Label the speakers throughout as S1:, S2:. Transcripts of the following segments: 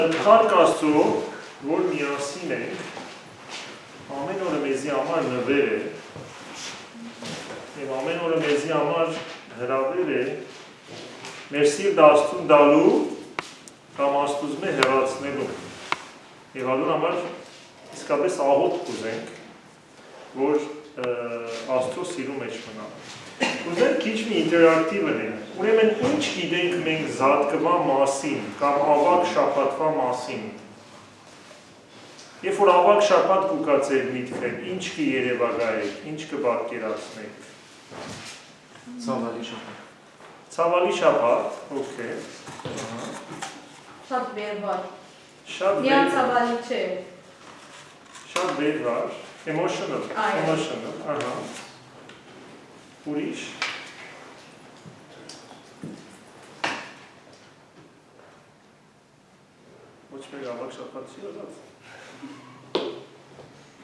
S1: Թանկ Աստծո, որ միասին ենք, ամեն օրը մեզի համար նվեր է, և ամեն օրը մեզի համար հրավեր է, մեր սիրտը Աստծուն դալու կամ Աստուծմե հեռացնելու։ Եվ հալուն համար իսկապես աղոտ կուզենք, որ Աստծո սիրու մեջ մնալ։ Կուզենք քիչ մի ինտերակտիվ ենք, ուրեմն ինչ գիտենք մենք զատկվա մասին կամ ավագ շաբաթվա մասին։ Երբ որ ավագ շաբաթ կուկա ձեր միտքեր, ինչ կերևակայեք, ինչ կպատկերացնեք։
S2: Ցավալի շաբաթ։
S1: Ցավալի շաբաթ, օքեյ։
S3: Շատ վերվար։
S1: Շատ
S3: Միան ցավալի չէ։
S1: Շատ վերվար, emotional, ահա։ Ուրիշ։ Ոչ մեկ ավագ շաբաթ չի եղած։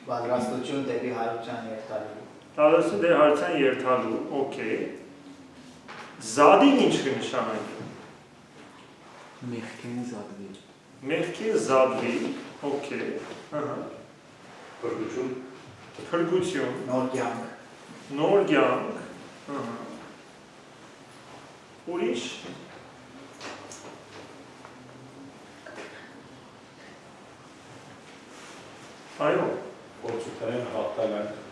S4: Պատրաստություն դեպի հարության երթալու։
S1: Պատրաստություն դեպի հարության երթալու, օքեյ։ Զադին ինչ կնշանակի։
S2: Մեղքեն զադվի։
S1: Մեղքեն զադվի, օքեյ, ահա։
S5: Փրկություն։
S1: Փրկություն։
S4: Նոր կյանք։
S1: Նոր կյանք, ահա։ Ուրիշ։ Այո։
S5: Փորձութենեն հաղթականք։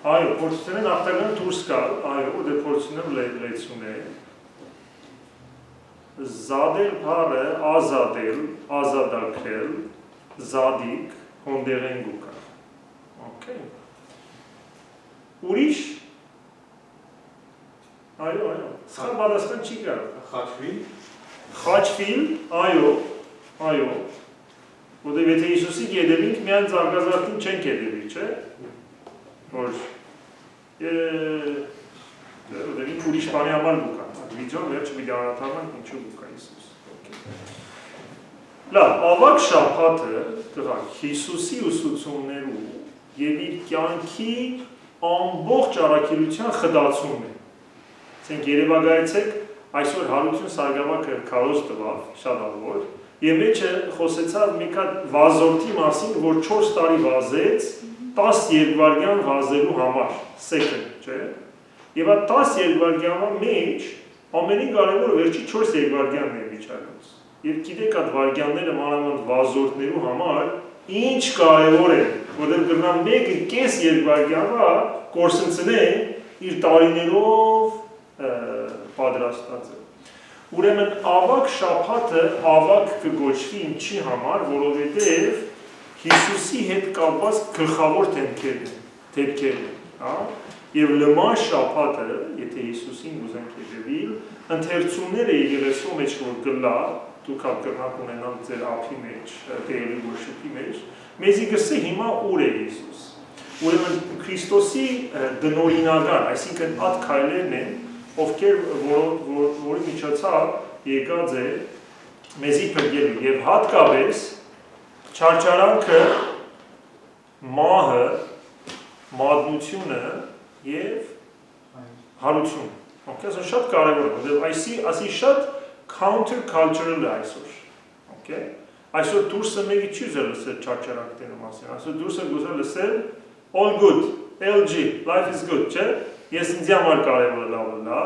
S1: Այո, փորձութենեն հաղթականք դուրս գալ, այո, դե փորձութենեն լեցուն է։ Զադել բառը ազատել, ազատագրել, զադիկ, հոնդերեն գուկա։ Okay. Ուրիշ։ Այո, սխալ պատասխան չի կարող։
S5: Խաչվիլ։
S1: Խաչվիլ, այո։ Որտեղ եթե Հիսուսի գետևինք միայն զարգազարդին չենք գետևի, չէ՞։ Որ որտեղ ուրիշ բանի համար գուկա։ Վիդեոն վերջը մի դարաթարման ինչու գուկա Հիսուս։ Լավ, ավագ շաբաթը դրանք Հիսուսի ուսուցումներու եւ իր կյանքի ամբողջ առաքելության խդացումն է։ Ասենք երևակայեցեք այսօր հարություն Սարգսակը քարոզ տվավ, շատ ալվոր, եւ մեջը խոսեցավ մի հատ վազորդի մասին, որ 4 տարի վազեց 10 երկվարգյան վազելու համար, second, չէ՞։ Եվ այդ 10 երկվարգյանը մեջ ամենին կարևորը վերջի 4 երկվարգյանն է միջակայքս։ Եվ գիտեք այդ վարգյանները մանավանդ վազորդներու համար ինչ կարևոր է, որտեղ կգնամ մեկը կես երկվարգյանը կորսնցնե իր տարիներով պատրաստած է։ Ուրեմն ավագ շաբաթը ավագ կգոչվի ինչի համար, որովհետև Հիսուսի հետ կապված գլխավոր դեպքեր են, եւ լման շաբաթը, եթե Հիսուսին ուզենք հետևել, ընթերցումները եկեղեցու մեջ որ գլա, դուք կրնակ ունենալ ձեր ափի մեջ, daily worship-ի մեջ, մեզի գսե հիմա ուր է Հիսուս։ Ուրեմն Քրիստոսի դնորինական, այսինքն այդ քայլերն են, ովքեր որի միջոցով եկած է մեզի փրկելու եւ հատկապես չարչարանքը, մահը, մատնությունը եւ հարություն։ Okay, սա շատ կարևոր է, որովհետեւ այսի շատ counter cultural է այսօր։ Okay? Այսօր դուրսը մեկի չի ուզել լսել չարչարանքների մասին, այսօր դուրսը ուզել լսել all good, LG, life is good, չէ՞։ Ես ինձ համար կարևոր է լավը լա։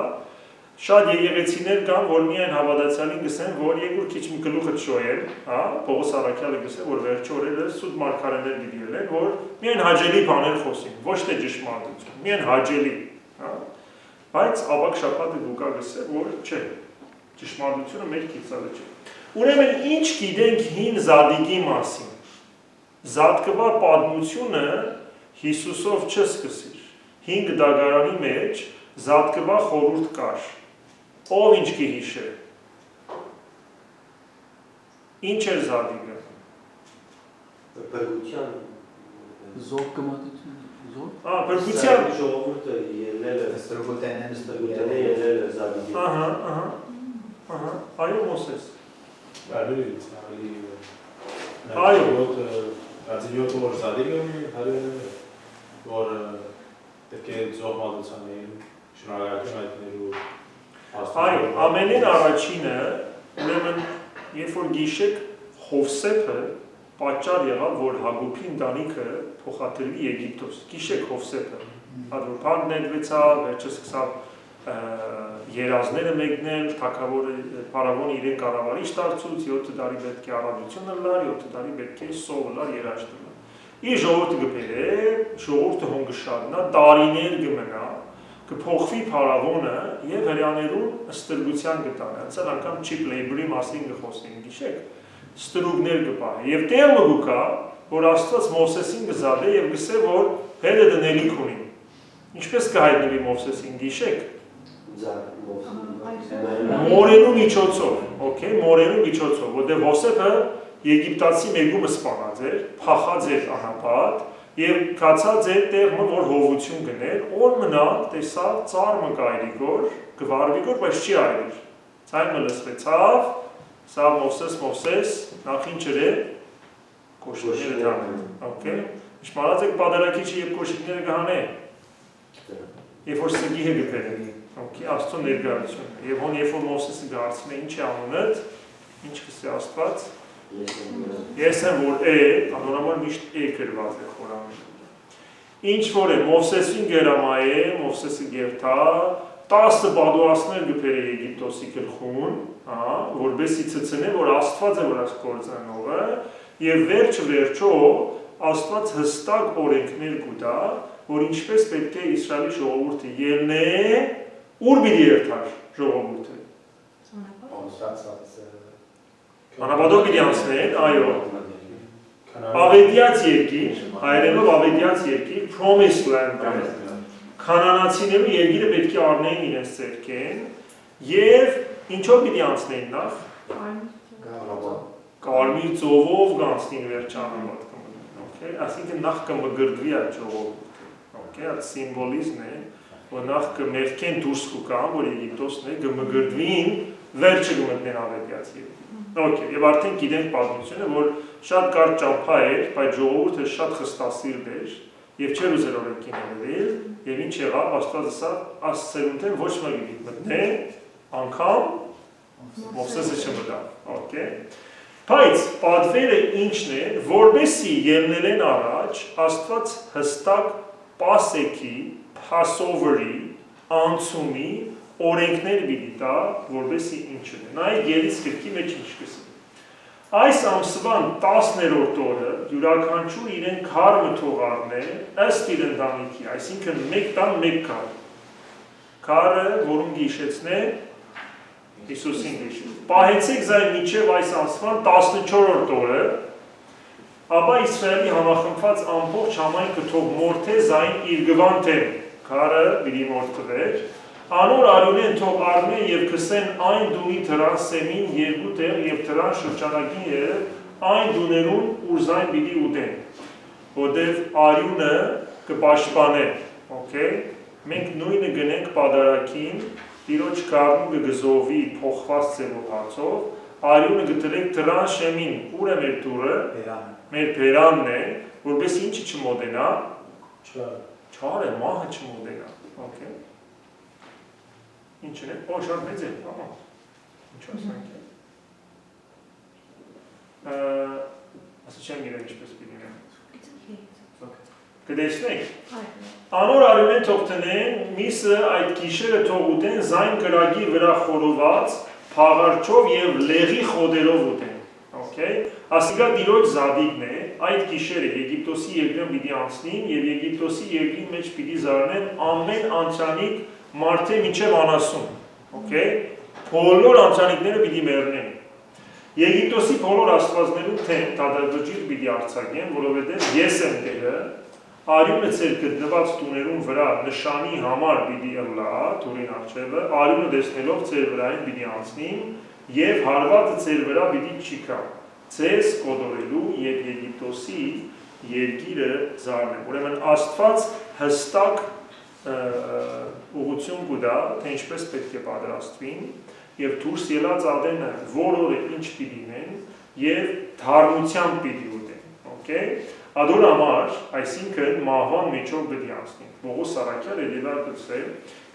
S1: Շատ եկեղեցիներ կան, որ միայն հավատացյալին գսեն, որ եկուր քիչ մի գլուխը շոյեն, հա, Պողոս Առաքյալը գսե, որ վերջի օրերը սուտ մարգարեներ դիդել են, որ միայն հաճելի բաներ խոսին, ոչ թե ճշմարտություն, միայն հաճելի, հա։ Բայց ավագ շաբաթը գուկա գսե, որ չէ, ճշմարտությունը մեր կիցալը չէ։ Ուրեմն ինչ գիտենք հին զադիկի մասին։ Զատկվա պատմությունը Հիսուսով չսկսիր։ 5 դագարանի մեջ զատկվա խորուրդ կար։ Ով ինչ կհիշե։ Ինչ էր զադիկը։
S5: Փրկության
S2: Զոր կմատություն, զոր։
S1: Փրկության
S5: ժողովուրդը ելել է, ստրուկութենը ելել է զադիկի։
S1: Ահա, այո Մոսես։
S5: Այո, Ադիոտ որ զադիկը որ պետք է զոհմատության էին շնորհակալություն այդներու
S1: Այո, ամենին առաջինը, ուրեմն, երբ որ գիշեք Հովսեփը պատճառ եղավ, որ Հակոբի ընտանիքը փոխադրվի Եգիպտոս։ Գիշեք Հովսեփը, Ադրոփան ներվեցավ, վերջը սկսավ երազները մեկնել, թագավորը փարավոնը իրեն կառավարիչ դարձուց, 7 տարի պետք է առավոտությունը լար, 7 տարի պետք է սովը լար, երաժ դնա։ Իր ժողովուրդը գբերե, ժողովուրդը հոնգշարնա, տարիներ գմնա, կփոխվի փարավոնը եւ հрьяաներուն ստրգության գտան։ Հենց անգամ cheap labor-ի մասին գխոսենք, գիշեք, ստրուգներ կպահի։ Եվ տեղը գուկա, որ Աստված Մովսեսին գզադե եւ գսե, որ հետը դնելիք ունի։ Ինչպես կհայտնվի Մովսեսին, գիշեք։ Մորենու միջոցով, okay, մորենու միջոցով, որտեղ Հովսեփը Եգիպտացի մերգումը սպանած էր, փախած էր անապատ եւ կացած էր տեղը, որ հովություն գներ, օր մնալ տեսավ ծառ մկայրիկոր, գվարվիկոր, բայց չի այրեր։ Ցայմը լսվեցավ, սա Մովսես, նախ ինչ էր կոշիկները դրան, okay։ Իշմարած եք պադարակիչը եւ կոշիկները կհանե։ Երբ որ սգի է գբերելի, okay, Աստծո ներկայությունը։ Եվ հոն երբ որ Մովսեսը գարցնե ինչ է անունդ, ինչ կսե Աստված։ Ես եմ որ անորամոր միշտ գրված է խորանում։ Ինչ որ է Մովսեսին գերամայե, Մովսեսը գերտա, 10 պատուհասներ գբերե Եգիպտոսի գլխուն, որբեսի ցցնե, որ Աստված է որ ասկորձանողը, եւ վերջո Աստված հստակ օրենքներ կուտա, որ ինչպես պետք է Իսրայելի ժողովուրդը ելնե, ուր պիտի երթար ժողովուրդը։ Անապատով պիտի անցնեն, այո։ Ավետյաց երկիր, հայերենով ավետյաց երկիր, promised land, կանանացիներու երկիրը պետք է առնեին իրենց ձեռքեն, եւ ինչով պիտի անցնեին նախ։ Կարմիր ծովով կանցնին վերջանամատ, okay, այսինքն նախ կմգրդվի այդ ժողովուրդը, okay, այդ սիմվոլիզմն է, որ նախ կմերքեն դուրս կգան, որ Եգիպտոսն է, կմգրդվին, վերջը կմտնեն ավետյաց երկիր։ Okay, եւ արդեն գիտենք պատմությունը, որ շատ կարճ ճամփա էր, բայց ժողովուրդը շատ խստասիրտ էր եւ չէր ուզել օրենքին հետևել, եւ ինչ եղավ, Աստված ասավ, ասցելունտեն ոչ մեկի մտնե, անգամ Մովսեսը չմտավ, okay։ Բայց պատվերը ինչն է, որբեսի ելնելեն առաջ, Աստված հստակ Պասեքի, Passover-ի, անցումի օրենքներ պիտի տա, որբեսի ինչն է։ Նայեք Ելից գրքի մեջ ինչ կսի։ Այս ամսվան 10-րդ օրը յուրաքանչյուր իրեն քարը թողարն է, ըստ իր ընտանիքի, այսինքն մեկ տան մեկ քար։ Քարը, որում գիշեցնե Հիսուսին գիշեր։ Պահեցեք զայն միջև այս ամսվան 14-րդ օրը, ապա Իսրայելի համախմբված ամբողջ համայնքը թող մորթե զայն իր գվանթեն, քարը պիտի մորթվեր, անոր արյունեն թող առնեն եւ քսեն այն դունի դրան սեմին երկու տեղ եւ դրան շրջանակին երբ այն դուներուն ուր զայն պիտի ուտեն, որտեւ արյունը կպաշտպանե, okay։ Մենք նույնը գնենք պադարակին, Տիրոջ կառնու կգզովի փոխված ձևով հացով, արյունը գտնենք դրան շեմին, ուր է մեր դուրը, մեր բերանն է, որպես ինչի չմոտենա, չար է, մահը չմոտենա, okay։ Ինչն է, շատ մեծ է, ինչ ասանք է, ասա չեմ գիրը ինչպես պիտին է, կդեսնեք, անոր արյունեն թող տնեն, միսը այդ գիշերը թող ուտեն, զայն կրագի վրա խորոված, փաղարչով եւ լեղի խոդերով ուտեն, okay։ Ասիկա Տիրոջ զավիգն է, այդ գիշերը Եգիպտոսի երկրին պիտի անցնին եւ Եգիպտոսի երկրին մեջ պիտի զարնեն ամեն անցանիկ մարդը մինչև անասուն, okay։ Բոլոր անցանիկները պիտի մեռնեն։ Եգիպտոսի բոլոր աստվածներու թեն դադարվճիռ պիտի արձակեն, որովհետեւ ես եմ Տերը, արյունը ծեր գտնված տուներուն վրա նշանի համար պիտի ըլլա, թուրին արջևը, արյունը դեսնելով ծեր վրային պիտի անցնին եւ հարվածը ծեր վրա պիտի չիկա, ծես կոդորելու եւ Եգիպտոսի երկիրը զարնե։ Ուրեմն Աստված հստակ ուղղություն կուտա, թե ինչպես պետք է պատրաստվին եւ դուրս ելած ադենը որ օրը ինչ պիտի լինեն եւ թարմությամբ պիտի ուտեն, okay։ Ադոր համար, այսինքն մահվան մեջով պետք է անցնենք։ Պողոս Սարաքյալը դիվար գծել,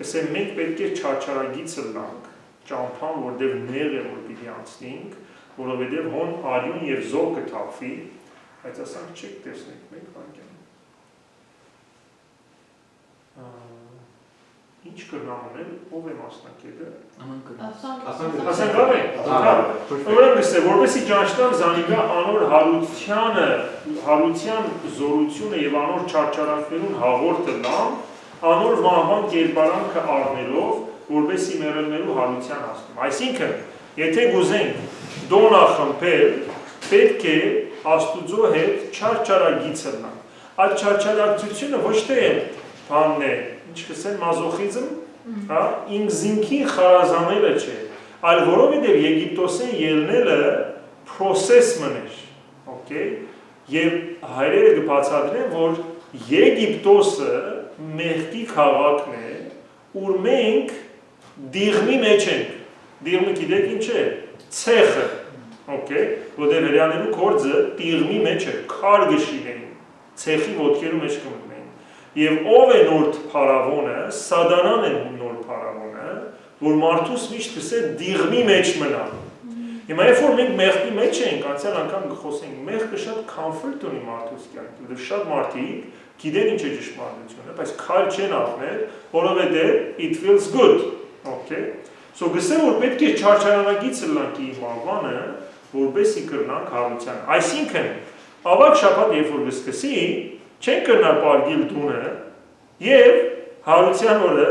S1: ասել մենք պետք է չարչարագիծը լանք, ճամփան, որտեղ ներ է որ պիտի անցնենք, որովհետև հոն արյուն եւ զոհ կթափվի, բայց ասանք չեք տեսնեք մեկ բան։ Ինչ կրնամունել, ով է մասնակետը։ Ասանք գավ է։ Ուրեմն գսե, որպեսի ճանչնան զանիկա անոր հարության զորությունը եւ անոր չարչարանքներուն հաղորդը լամ, անոր մահվան կերպարանքը առնելով, որպեսի մեռելներու հարության հասնում։ Այսինքն, եթե գուզենք դոնա խմբել, պետք է Աստուծո հետ չարչարագիցը լանք։ Այդ չարչարակցությունը ոչ թե բանն է, ինչ կսեն մազոխիզմ, ինքզինքին խարազանելը չէ, այլ որովհետև Եգիպտոսեն ելնելը process մներ, okay? Եվ հայրերը կբացատրեն, որ Եգիպտոսը մեղքի քաղաքն է, ուր մենք դիղմի մեջ ենք, դիղմը գիտեք ինչ է, ցեխը, okay? Որտեղ հրյաներու գործը դիղմի մեջ է, քար գշինեն, ցեխի ոտքերու մեջ կմտնեն։ Եվ ով է նոր փարավոնը, սադանան է նոր փարավոնը, որ մարդուս միշտ կսե դիղմի մեջ մնա։ Հիմա երբ որ մենք մեղքի մեջ ենք, անցյալ անգամ կխոսենք, մեղքը շատ comfort ունի մարդուս կյանքում, շատ մարդիկ գիտեն ինչ է ճշմարտությունը, բայց քայլ չեն ապրել, որովհետև it feels good, okay? So գսե որ պետք է չարչարանագիցը լանք իմավանը, որպեսի կրնանք հարության։ Այսինքն, ավակ շաբաթ երբ որ կսկսի, չեն կրնար պարգիլ տունը և հարության օրը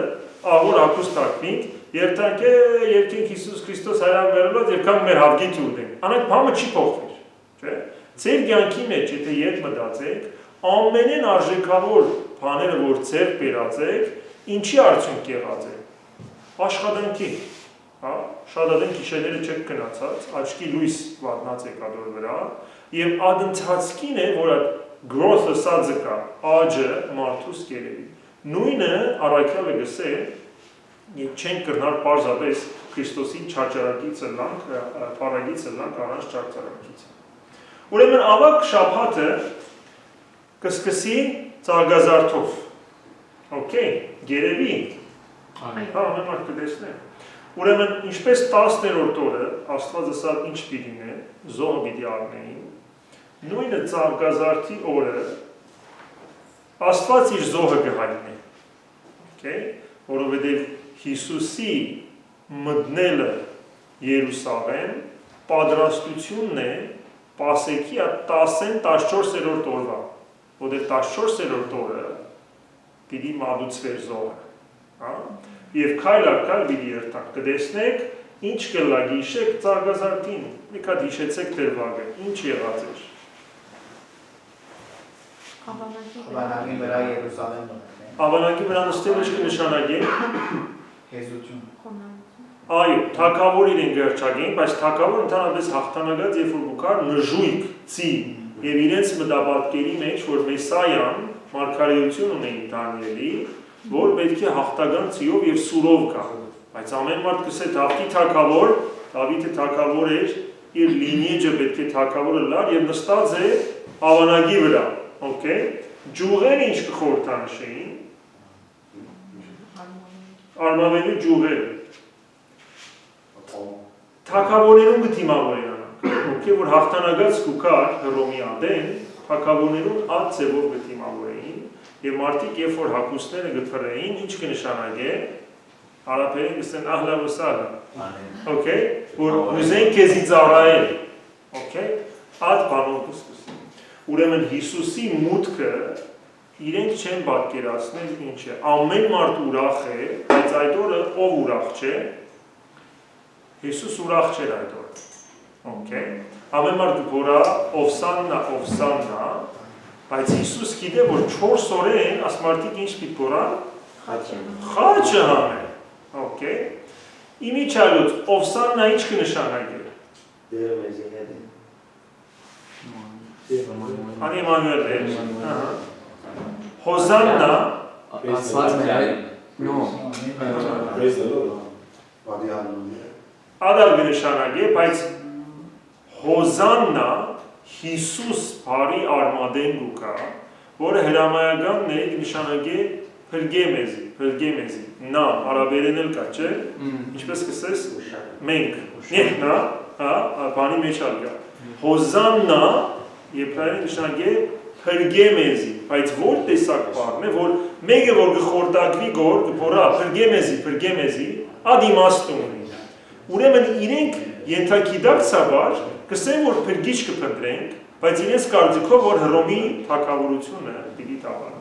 S1: աղոր ակուստակվինք, երթանք երկինք Հիսուս Քրիստոս հայրան վերելոց և կամ մեր հավգիտ ուդենք, անակ բամը չի փոխվեր, ձեր կյանքի մեջ, եթե ետ մտածեք, ամենեն արժեքավոր բաները, որ ձեր բերածեք, ինչի արդյունք եղած է, աշխատանքի, շադադեն գիշերները չեք գնացած, աչքի լույս վատնած եք ադոր վրա, և ադընթացքին է, որ growth-ը սածը կա, աջը մարդուս կերևի։ Նույնը առաքյալը գսե, և չենք կրնար պարզապես Քրիստոսին չարչարակիցը լանք, պարագիցը լանք առանց չարչարակիցը։ Ուրեմն ավակ շաբաթը կսկսի ծարգազարդով, okay, գերևի, ամենակ կտեսնեմ։ Ուրեմն ինչպես 10-րդ օրը, Աստված ասավ ինչ պիտին է, զոհը պիտի առնեին, նույնը ծարգազարդի օրը Աստված իր զոհը կհայտնի, okay? Որովհետև Հիսուսի մտնելը Երուսաղեմ պատրաստությունն է Պասեքի 10-14-րդ օրվա, որտեղ 14-րդ օրը պիտի մատուցվեր զոհը, և քայլ առ քայլ պիտի երթանք, կտեսնեք ինչ կլա գիշեք ծարգազարդին, մի հատ հիշեցեք դերվագը, ինչ եղած էր։
S4: Ավանակի վրա Երուսաղեմ մտնեն։
S1: Ավանակի վրա նստել ինչ կնշանակի։
S4: Հեզություն։
S1: Այո, թագավոր իրեն գերչագին, բայց թագավոր ընդհանրապես հաղթանակած երբ որ գուքար նժույգ, ծի եւ իրենց մտապատկերի մեջ որ Մեսայան մարգարեություն ունեին Դանիելի, որ պետք է հաղթական ծիով եւ սուրով գա։ Բայց ամեն մարդ կսե Դավթի թագավոր, Դավիթը թագավոր էր, իր լինիեջը պետք է թագավորը լար եւ նստած է ավանակի վրա, okay? Ջուղերը ինչ կխորհրդանշեին։ Արմավենու ջուղերը։ Թագավորներուն կդիմավորեն անանք, okay, որ հաղթանակած կուքար Հռոմի անդեն, թագավորներուն այդ ձևով կդիմավորեին եւ մարդիկ երբ որ հագուստները կփռեին, ինչ կնշանակե, արաբերեն կսեն ահլա վսալա, okay, որ ուզեն քեզի ծառայել, okay, այդ բանով կսկսեն։ Ուրեմն Հիսուսի մուտքը իրենք չեն պատկերացնել ինչ է, ամեն մարդ ուրախ է, բայց այդ օրը ով ուրախ չէ, Հիսուս ուրախ չէր այդ օրը, okay, ամեն մարդ գորա Օվսաննա, Օվսաննա, բայց Հիսուս գիտե, որ 4 օրեն աս մարդիկ ինչ պիտ գորա, խաչը համեն, okay, իմիջալուց Օվսաննա ինչ կնշանագեր,
S5: Դերը մեզի հետ է։
S1: Անի Էմանուել էր, Հոզաննա,
S2: Աստված մեր հայր,
S1: ադալ կնշանագե, բայց Հոզաննա Հիսուս բարի արմադեն գուկա, որը հրամայականն է նշանագե փրգե մեզի, նա, արաբերեն էլ կա, չէ, ինչպես կսես, մենք, նեհ նա, հա, բանի մեջ ալգա։ Հոզաննա եբրայերեն նշանակե փրկե մեզի, բայց որ տեսակ բառն է, որ մեկը որ գխորդակվի գոր, գորա փրկե մեզի, ադիմաստուն ունի։ Ուրեմն իրենք ենթակիդակցաբար կսեն որ փրկիչ կփնտրենք, բայց իրենց կարծիքով որ Հռոմի թագավորությունը պիտի տավարի։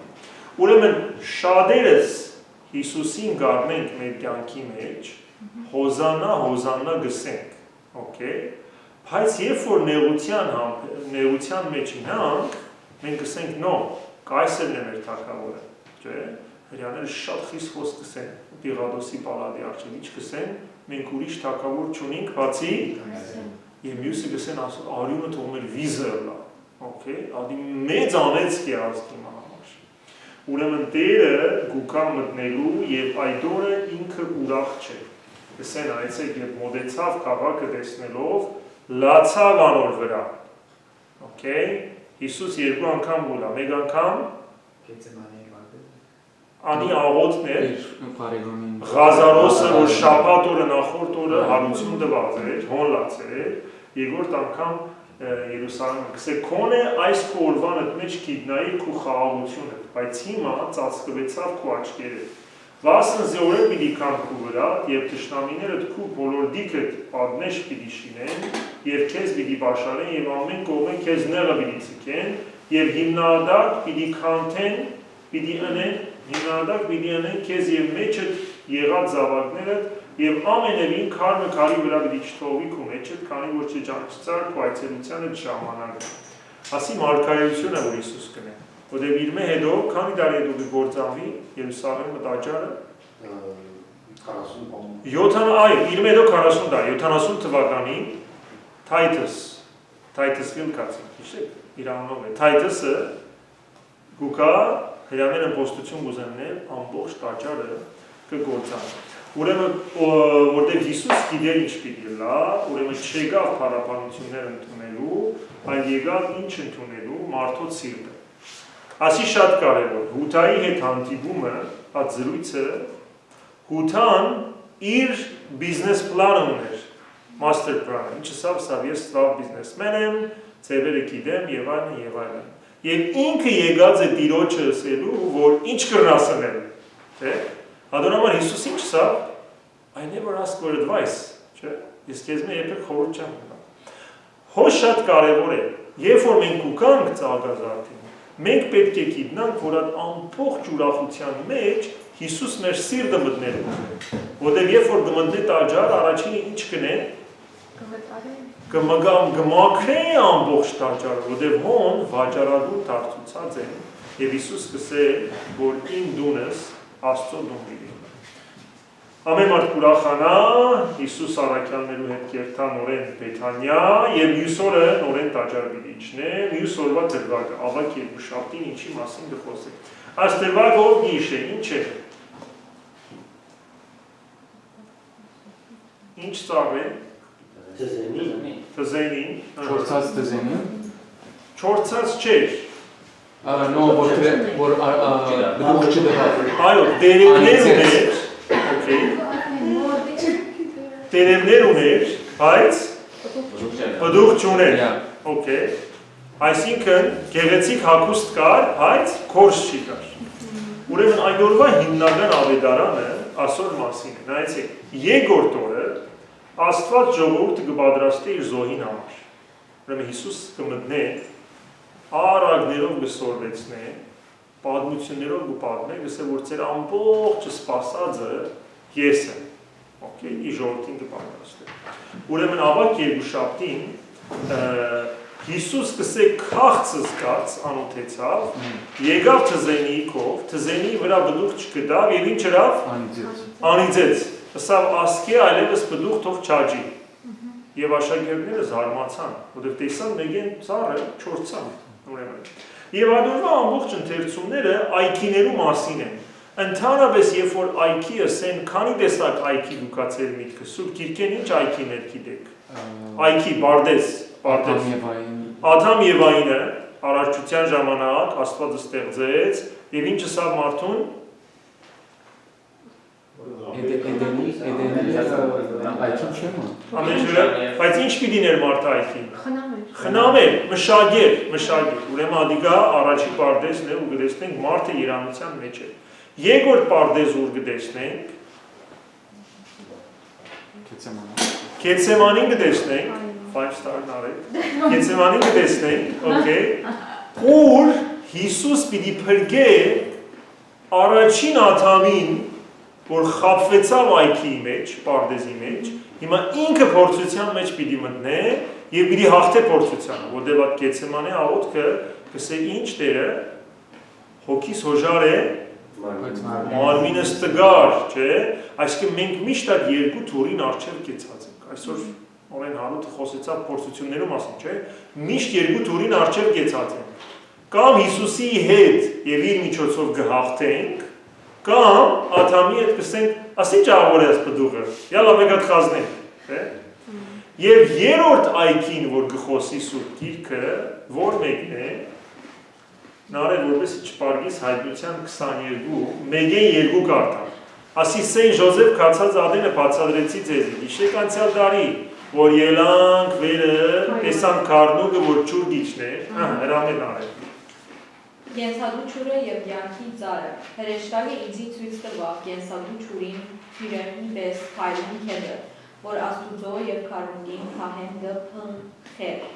S1: Ուրեմն շատերս Հիսուսին գարնենք մեր կյանքի մեջ, հոզաննա գսենք, okay? Բայց երբ որ նեղության մեջ ինանք, մենք կսենք նո, կայսերն է մեր թագավորը, չէ՞, հրյաները շատ խիստ խոսք կսեն, Պիղադոսի պալատի առջև ինչ կսեն, մենք ուրիշ թագավոր չունենք, բացի եւ մյուսը կսեն արյունը թող մեր վիզը լա, okay? Ադի մեծ անեցք է ազգի համար։ Ուրեմն Տերը գուկա մտնելու եւ այդ օրը ինքը ուրախ չէ։ Կսեն այցեք եւ մոդեցավ քաղաքը տեսնելով լացավ անոր վրա։ Okay? Հիսուս երկու անգամ գուլա, մեկ անգամ անի աղոթն էր, Ղազարոսը, որ շաբաթ օրը նախորդ օրը հարություն տված էր, հոն էր, երկրորդ անգամ Երուսաղեմը, կսե քոնե այս քո օրվանդ մեջ գիտնայի քո խաղաղությունը, բայց հիմա ծածկվեցավ քո աչքերը։ Վասն զորը պիտի կան քո վրա, եւ թշնամիներդ քո բոլոր դիքդ պատնեշ պիտի շինեն, եւ քեզ պիտի բաշարեն, եւ ամեն կողմեն քեզ նեղը պիտի ցկեն, եւ հիմնադակ պիտի քանթեն, պիտի անեն, հիմնադակ պիտի անեն քեզ եւ մեջդ եղած զավակներդ, եւ ամենևին քարը քարի վրա պիտի չթողվի քո մեջդ, քանի որ չճանաչծար քո այցելությանը ժամանակը։ Ասի մարգարեությունը որ Հիսուս կնե։ Որտեղ իր մե հետո քանի տարի հետո կգործանվի Երուսաղեմի տաճարը 40 այո, իր մե հետո 40 տարի, 70 թվականին Թայթս Վիլկացին, հիշեք, իր անունով է։ Թայթսը գուկա հրամեն ըմպոստություն գուզեններ ամբողջ տաճարը կգործանվի։ Ուրեմն որտեղ Հիսուս գիտեր ինչ պիտի լա, ուրեմն չեկավ փառաբանություններ ընդունելու, այլ եկավ ինչ ընդունելու մարդոց սիրտը։ Ասի շատ կարևոր, Հութայի հետ հանդիպումը, այդ զրույցը, Հութան իր բիզնես պլանը ուներ, master plan, ինչը սավ ես սավ բիզնեսմեն եմ, ծևերը գիտեմ եւ այլն։ Եվ ինքը եկած է տիրոջը ասելու, որ ինչ կրնասնել, թե? Adonamar Հիսուս ինչ սա, I never ask for advice, չէ, ես քեզ մի երբեք խորհուրդ չեմ տա։ Հո շատ կարևոր է, երբ որ մենք ուկանք ծաղկազարդին, մենք պետք է գիտնանք, որ այդ ամբողջ ուրախության մեջ Հիսուս մեր սիրտը մտնելու, որտեղ երբ որ գմտնի տաճար, առաջինը ինչ կնե, կմաքրե ամբողջ տաճարը, որտեղ հոն վաճառադու դարձուցած է, եւ Հիսուս կսե, որ իմ դունս Աստծո դուն պիտի։ Ամեն մարդ կուրախանա, Հիսուս առաքյալներու հետ կերտա նորեն Բեթանիա եւ մյուս օրը նորեն տաճար պիտի իջնե, մյուս օրվա դրվագը, ավակ երկուշաբթին ինչի մասին կխոսենք։ Այս դրվագը ով գիշ է, ինչ է։ Ինչ ծաղ է։ Թզենին։
S2: Չորցած թզենին։
S1: Չորցած չէր։
S2: No, որ բդուղ չդհավ։
S1: Այո, տերևներ ուներ, okay։ Տերևներ ուներ, բայց բդուղ չուներ, okay։ Այսինքն գեղեցիկ հագուստ կար, բայց քորս չի կար։ Ուրեմն այդ օրվա հիմնական ավետարանը ասոր մասին է, նայեցեք, երկրորդ օրը Աստված ժողովուրդը կպատրաստի իր զոհին համար։ Ուրեմն Հիսուս կմտնե արագներով գսորվեցնե, պատմություններով գպատմե, գսե որ ծեր ամբողջ սպասածը ես եմ, okay, ի ժողովրդին կպատրաստե։ Ուրեմն ավակ երկուշաբթին Հիսուս գսե քաղցը զգաց, անոթեցավ, եկավ թզենի քով, թզենի վրա բդուղ չգտավ եւ ինչ հրավ? Անիծեց։ Ասավ ասկե այլևս բդուղ թող չաճի։ Եվ աշակերտները զարմացան, որտեղ տեսան մեկեն ծառը չորցան։ Եվ adorva ամբողջ ընթերցումները այքիներու մասին են։ Ընդհանրապես, երբ որ այքի ասեն, քանի տեսակ այքի դուքացել միտքը, Սուրբ Գիրքեն ինչ այքիներ գիտեք։ Այքի, բարդես, Ադամ եւ Այինը արարչության ժամանակ Աստվածը ստեղծեց, եւ ինչը սա մարդուն
S2: Էդենի այցին չեմ
S1: Ամենջուրը, բայց ինչ պիտի ներ մարդ այքին։
S3: Խնամեր։
S1: Խնամեր, մշագեր, ուրեմն ադիգա առաջի պարդեզն է ու գտեսնենք մարդը երանության մեջ է։ Երկրորդ պարդեզ ուր գտեսնենք, Գեթսեմանին գտեսնենք, 5 star նարեկ, Գեթսեմանին գտեսնենք, okay, ուր Հիսուս պիտի փրկե առաջին աթամին, որ խապվեցավ այքի մեջ, պարդեզի մեջ, հիմա ինքը փորձության մեջ պիտի մտնե եւ պիտի հաղթե փորձությանը, որտեղ այդ Գեթսեմանի աղոթքը կսե ինչ Տերը հոգիս հոժար է մարմինս տգար, չէ, այսինքն մենք միշտ այդ երկու թուրին առջև կեցած ենք, այսօր օրեն հարութը խոսեցավ փորձություններու մասին, չէ, միշտ երկու թուրին առջև կեցած ենք, կամ Հիսուսի հետ եւ իր միջոցով կհաղթենք, կամ աթամի հետ կսենք, ասի ճաղոր է այս պդուղը, յալա մեկ հատ խազնենք, չէ, եւ երրորդ այքին, որ կխոսի Սուրբ Գիրքը, որ մեկն է, նարել որպես չպարգիս հայտնության 22, մեկեն 2 կարդամ, ասի Սեն Ժոզեֆ կացած ադենը բացադրեցի ձեզի, իշեք անցյալ դարի, որ ելանք վերը, տեսան կարնուգը, որ չուր գիչներ, հրամեն արել։
S6: Գենսադու չուրը և յանքի ծարը, հրեշտակը ինձի ցույց տվավ գենսադու չուրին հյուրերնի պես փայլուն քեդը, որ Աստուծո և քարունգին քահեն դը փնխեր։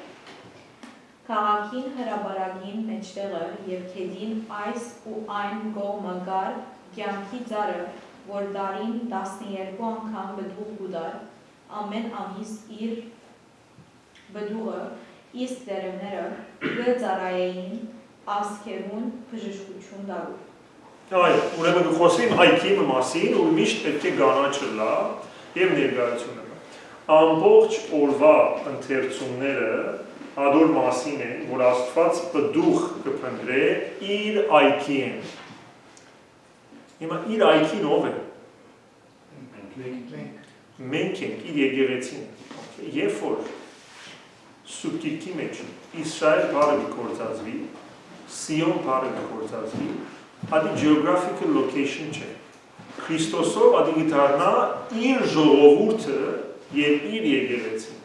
S6: Քաղաքին հրաբարագին մեջտեղը և քեդին այս ու այն գողմը գար յանքի ծարը, որ դարին 12 անգամ բդուղ գուդար, ամեն ամիս իր բդուղը, իսկ դերևները գծարայեին ասկերուն բժշկություն դարու։
S1: Այ, ուրեմն կխոսվին այքի մասին, ու միշտ պետք է գանաչը լա և ներգայությունը։ Ամբողջ օրվա ընթերցումները ադոր մասին են, որ Աստված պդուղ կփնտրե իր այքի են։ Հիմա իր այքին ով է։ Մենք ենք, իր եկեղեցին են։ Երբ որ Սուրբ Գիրքի մեջ Իսրայել բառը կգործածվի, Սիոն բառը կգործածվի, ադի geographical location չէ։ Քրիստոսով ադի գիտարնա իր ժողովուրդը և իր եկեղեցին։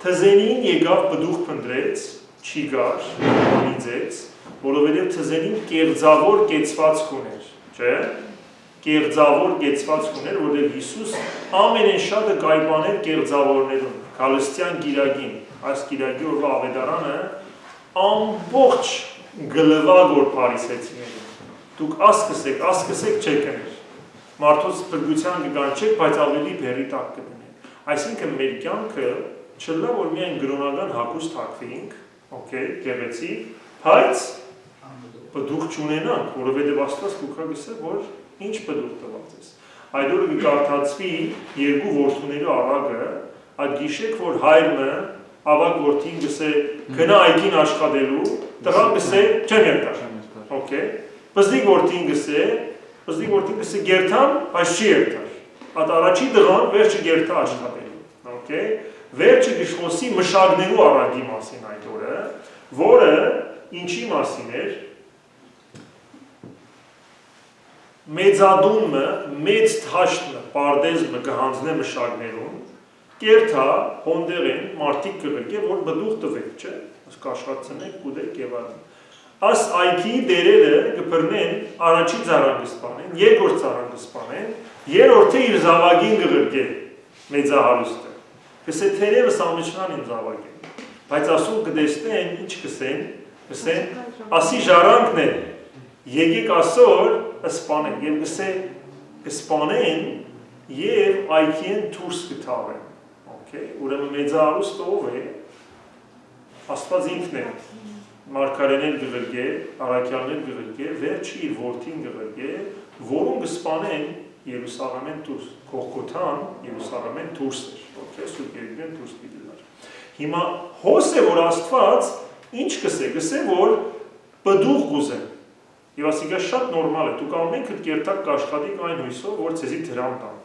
S1: Թզենին եկավ պդուղ փնտրեց, չի գար, անիծեց, որովհետև թզենին կեղծավոր կեցվածք ուներ, չէ՞։ Կեղծավոր կեցվածք ուներ, որովհետև Հիսուս ամենեն շատը կայպաներ կեղծավորներուն, Քալստյան գիրագին, այս գիրագի օրվա ավետարանը ամբողջ գլվագոր փարիսեցիներին։ Դուք ասկսեք չեք կներ։ Մարդոց փրկության կկանչեք, բայց ավելի բերի տակ կդնեք։ Այսինքն մեր կյանքը չլա որ միայն գրոնական հագուստ հագվենք, օքեյ, գեղեցիկ, բայց պդուղ չունենանք, որովհետև Աստված կուքա գսե, որ ինչ պդուղ տված ես։ Այդ օրը կկարդացվի երկու որդուներու առագը, այդ գիշեք, որ հայրը ավակ որդին գսե գնա այգին աշխատելու, տղան գսե չեմ երթար, օքեյ, պզդիկ որդին գսե գերթամ, բայց չի երթար, այդ առաջի տղան վերջը գերթա աշխատելու, օքեյ, վերջը գշխոսի մշակնելու առագի մասին այդ օրը, որը ինչի մասին էր, մեծադումը, մեծ թաշտը, պարդեզմը կհանձնե մշակներուն, կերթա, հոնդեր են, մարդիկ կղրկ է, որ բդուղ տվեք, չէ, կաշխատցնեք, կուդեք և արին։ Աս այքի դերերը կպրնեն առաջի ծարան կսպանեն, երկորդ ծարան կսպանեն, երորդը իր զավագին կղրկ է, մեծահարուստը։ Կսե թերևս ամիջնան իմ զավագին, բայց ասում կդեսնեն, ինչ կսեն, ասի ժարանքն է, եկեք ասոր սպանեն, և կսպանեն և այքին թուրս կթավեն, ուրեմն մեծահարուստը ով է, Աստված ինքն է, մարգարեներ կղրգե, առաքյալներ կղրգե, վերջի իր որդին կղրգե, որում կսպանեն Երուսաղեմեն դուրս, Գողգոթան Երուսաղեմեն դուրս էր, Սուրբ Երկրեն դուրս դիլար։ Հիմա հոս է, որ Աստված ինչ կսե, որ պդուղ գուզեն, և ասիկա շատ նորմալ է, դուք ամենքդ կերտակ կաշխատիկ այն հույսով, որ ցեզի դրամ տան,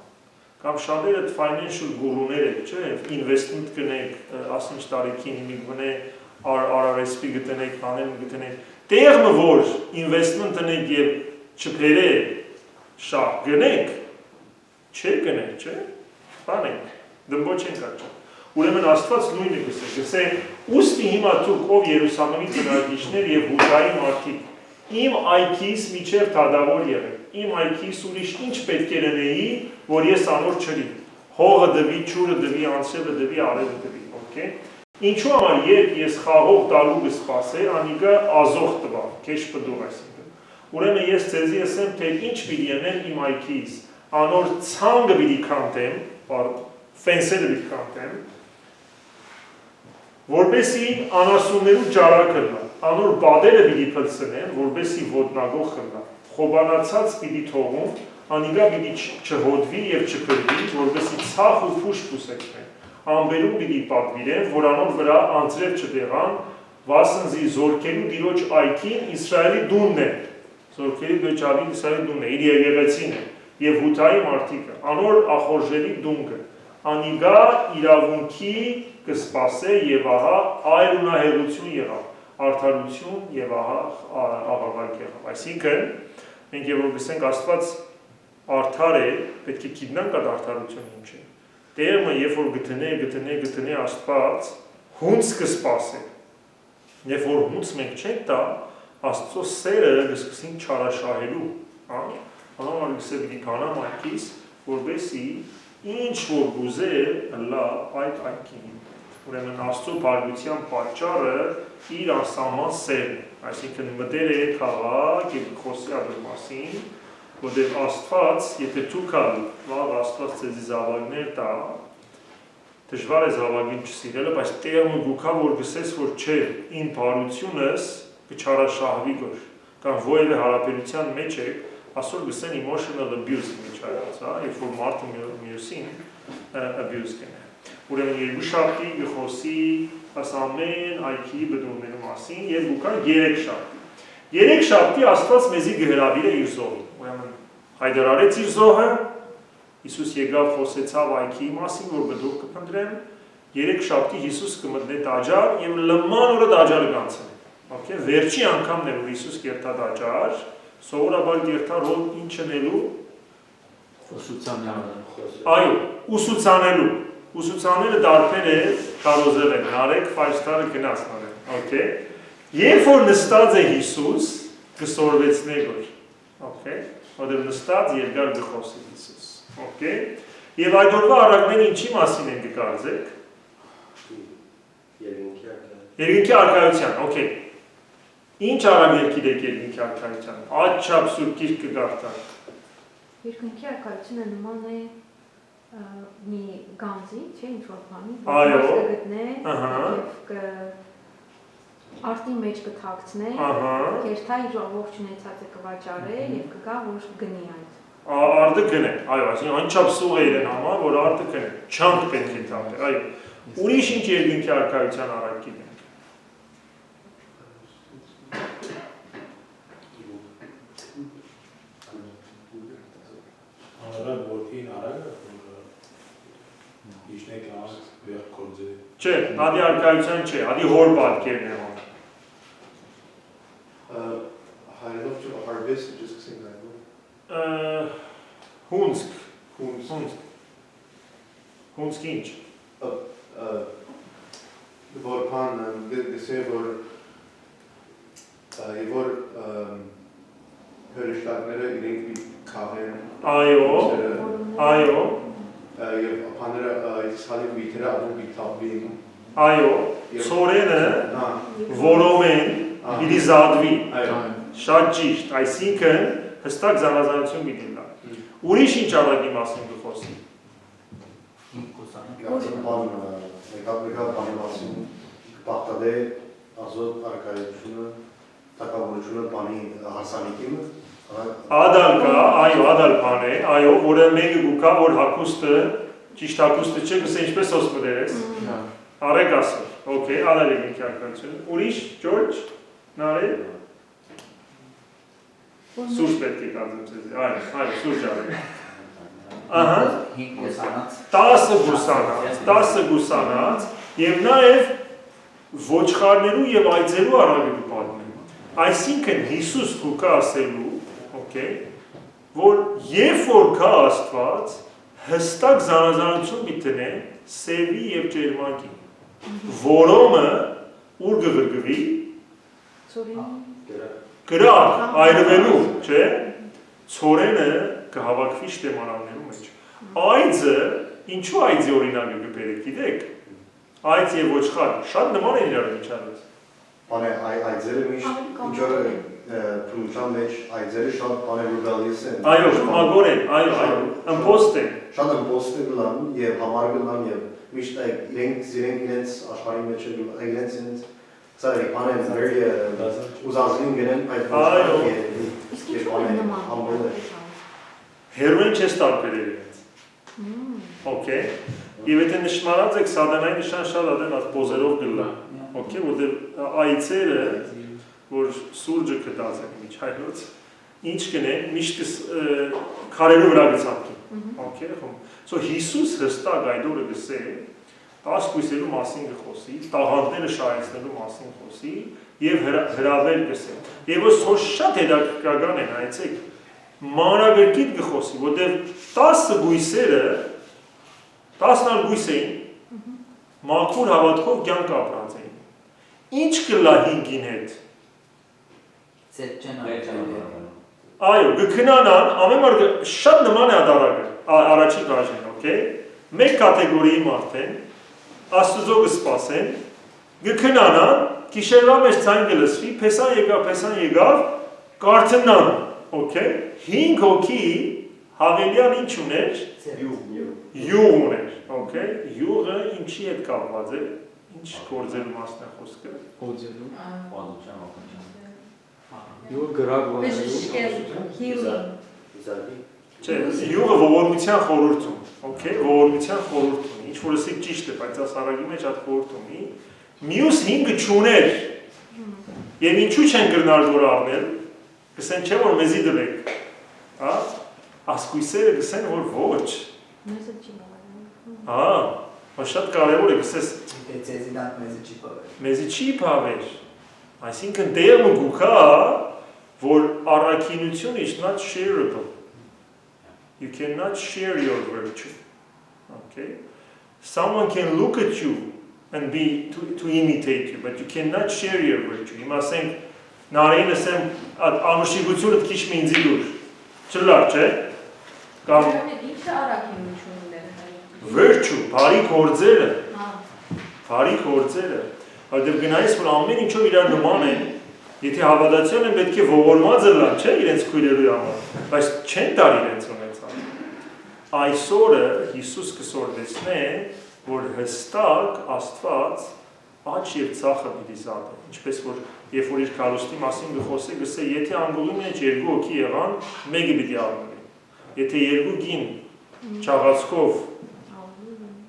S1: կամ շատերը financial գուրուներ եք, չէ, investment կնեք, ասինչ տարիքին հիմիկ բնե RRSP գտնեք, հանեմ գտնեք, տեղը որ investment տնեք և չպերը շահ գնեք, Չէ գներ, չէ։ Բան ենք, դմբոչ ենք աճա։ Ուրեմն Աստված նույնը գսե, ուստի հիմա դուք ով Երուսաղեմի բնակիչներ եւ Հուդայի մարդիկ, իմ այքիս միջև դադավոր եղեք, իմ այքիս ուրիշ ինչ պետք է լինեի, որ ես անոր չրի, հողը դվի, ջուրը դվի, անցյալը դվի, արևը դվի, օքեյ։ Ինչու համար երբ ես խաղող տալու կսպասեր, անիկը ազող տվա, քեշ պդող այսինքն։ Ուրեմն ես ձեզի ասեմ, թե ինչ պիտի եղնեմ իմ այքիս, անոր ցանգը պիտի կանտեմ, ֆենսերը պիտի կանտեմ, որպեսի անասուններու ջարակը լա, անոր բադերը պիտի փլցնեմ, որպեսի ոտնագող խլա, խոբանացած պիտի թողում, անիկա պիտի չհոդվի եւ չփրկվի, որպեսի ցախ ու փուշ պուսեկնեն, ամբերում պիտի պատվիրեն, որ անոր վրա անձրև չտեղան, վասնզի զորքերու դիրոջ այքին Իսրայելի դունն է, զորքերի դոչավին Իսրայելի դունն է, իր եկեղեցին է, եւ Հութայի մարդիկը, անոր ախորժերի դունկը, անիգա իրավունքի կսպասե եւ ահա այրունահեղություն եղավ, արդարություն եւ ահա աղավակ եղավ։ Այսինքն մենք եւ որ գսենք Աստված արդար է, պետք է գիտնանք այդ արդարությունը ինչ է։ Տերը երբ որ գտնե Աստված հունց կսպասե։ Երբ որ հունց մենք չենք տա, Աստծո սերը կսկսին չարաշահելու, հա։ Անոր գսե պիտի կանամ այքիս, որբեսի ինչ որ գուզե լա այդ այքին։ Ուրեմն Աստծո բարգության պատճառը իր անսահման սերն է, այսինքն մտեր է քաղաք եւ խոսի այդ մասին, որտեղ Աստված, եթե դու կալ, լավ Աստված ձեզի զավակներ տա, դժվար է զավակին չսիրելը, բայց տեղը գուքա որ գսես որ չէ, ին բարությունս կչարաշահվի գոր, կամ ովևէ հարաբերության մեջ է, ասոր գսեն emotional abuse մեջ արած, հա, երբ որ մարդը մյուսին abuse կնե։ Ուրեմն երկուշաբթի գխոսի աս ամեն այքի բդումներու մասին եւ գուքա 3 շաբթի։ 3 շաբթի Աստված մեզի գհրավիր է իր զոհը։ Ուրեմն հայտարարեց իր զոհը, Հիսուս եկավ խոսեցավ այքի մասին, որ բդուղ կփնտրեն, 3 շաբթի Հիսուս կմտնե տաճար եւ լման օրը տաճարը կանցնի։ Okay, վերջի անգամն է որ Հիսուս կերտա տաճար, սովորաբար կերտա ռոլ ինչ անելու այո, ուսուցանելու։ Ուսուցանելը դարբեր է կարոզել են, նարեք 5 տարը գնաց նարեք, okay։ Երբ որ նստած է Հիսուս, կսորվեցնե գոր, okay։ Որտեղ նստած երկար գխոսի Հիսուս, okay։ Եվ այդ օրվա առակները ինչի մասին են կկարծեք։ Երկինքի արքայության, okay։ Ինչ արագ երկիրեք երկինքի արքայության, աչապ սուրբ գիրք կգարտան։
S3: Երկինքի արքայությունը նման է մի գանձի, չէ, ինչ-որ բանի,
S1: որ
S3: գտնե և արտի մեջ կթակցնե, կերթա իր ողջ ունեցածը կվաճարե և կգա, որ գնի այդ։
S1: Արտը գնե, այո, այսինքն անչափ սուղ է իրեն համար, որ արտը գնե, չանք պետք է տապե, այո։ Ուրիշ ինչ երկինքի արքայության առակին ենք։
S7: Արագ որդին արագը իշնեք անց վեղ կորձե։
S1: Չէ, ադի արկայության չէ, ադի հոր պատկերն է հոն։
S5: Հայրելով չու harvest just կսենք այգում։
S1: Հունցք։ Հունցք ինչ։
S5: Որ պան գսե որ և որ հրեշտակները իրենք մի կաղեն։ Այո։ Եվ պաները իսխալի միտերը ադում բիտապվին։
S1: Այո, սորենը որոմ են իրի զադվի, շատ ճիշտ, այսինքն հստակ զանազանություն միտին լա։ Ուրիշ ինչ առակի մասին կխոսի։
S8: Մեկապ բանի մասին կպաղտալ է ազոտ արկայությունը, թակավորությունը բանի հարսանիքիմը։
S1: Ադալ կա, այո, ադալ բան է, այո, որը մեկը գուկա, որ հակուստը, ճիշտ հակուստը չէ, գսե ինչպես ոս մդերես։ Արեք ասոր, okay, ադալ է գինքի արկայությունը։ Ուրիշ, Ջորջ, նարե։ Սուրջ պետք է կազմ ձեզի, այո, սուրջ արեք։ Ահա, 10 գուսանած, և նաև ոչխարներու և այծերու առավելու պատմում։ Այսինքն Հիսուս կուկա ասելու, որ երբ որ կա Աստված, հստակ զանազանություն պիտի սևի եւ ջերմակի։ Որոմը ուր գղրգվի գրակ այրվելու, չէ՞։ Ցորենը կհավաքվի շտեմանալներու մեջ։ Այծը, ինչու այծի օրինակը կբերեք, գիտեք։ Այծ եւ ոչխար շատ նման են իրար միջանից։
S8: Բանը այծերը միշտ ինչոր փրուշան մեջ այծերը շատ բաներ գալիս են։
S1: Այո, մագոր են, այո, ըմպոստ են։
S8: Շատ ըմպոստ են լան եւ համար գնան եւ միշտ իրենց աշխարհի մեջ իրենց Sorry, բանը very ուզազին գնեն այդ
S3: Իսկ ինչու են նման։
S1: Հերոին չես տարբերել իրենց։ Okay։ Եվ եթե նշմարած եք սատանայի նշան շատ ադեն այդ պոզերով գլա։ Okay, որտեղ այծերը որ սուրջը կտած են միջայլոց ինչ կնեն միշտ քարերով վրա գցանքին։ Okay, so Հիսուս հստակ այդ օրը գսե ասկույսելու մասին գխոսի, տաղանդները շահեցնելու մասին խոսի եւ հրավեր գսե։ Եվ ո շատ հետաքրքրական են այցեք մանրագրքիդ գխոսի, որտեղ 10 գույսերը 10 գույս էին մաքուր հավատքով կյանք ապրած էին։ Ինչ կլա 5-ին հետ։ Այո, գքնանան, ամեն մար շատ նման է ադարակը, առաջին բաժին, okay։ Մեկ կատեգորիի մարդ են, Աստուծո կսպասեն, գքնանան, գիշերվա մեջ ցայն կլսվի, փեսան եկավ, կարծնան, okay։ 5 հոգի հավելյալ ինչ ուներ։ Յուղ ուներ, okay։ Յուղը ինչի հետ կապված է, ինչ գործելու մասն է խոսքը։
S2: Գործելու։ Յուղ գրակ
S6: Healing։
S1: Չէ, յուղը ողորմության խորհուրդ ունի, okay, ողորմության խորհուրդ ունի, ինչ որ ասիկ ճիշտ է, բայց ասարագի մեջ այդ խորհուրդ ունի, մյուս 5-ը չուներ, եւ ինչու չեն գրնարգոր առնել, գսեն չէ որ մեզի դրեք, հա, ասկույսերը գսեն որ ոչ, հա, բայց շատ կարևոր է գսես, մեզի չի պավեր, այսինքն դեղը գուքա, որ առաքինություն is not shareable. You cannot share your virtue. Okay? Someone can look at you and to imitate you, but you cannot share your virtue. You must think, Նարին ասեմ, անուշիգությունը քիչ մի ինձի դուր, չլար, չէ? Կամ
S6: Ինչը առաքինությունն է։
S1: Virtue, բարի գործերը։ Բարի գործերը։ Որտեղ գնայիս որ ամեն ինչով իրար նման են, եթե հավատացյալ են պետք է ողորմած լան, չէ, իրենց քույրերու համար, բայց չեն տար իրենց ունեցան։ Այսօրը Հիսուս կսորդեցնե, որ հստակ Աստված աճ եւ ցախը պիտի զատը, ինչպես որ երբ որ իր քարոստի մասին գխոսի, գսե եթե անգողի մեջ 2 հոգի եղան, մեկը պիտի առնվի։ Եթե 2 գին չաղացքով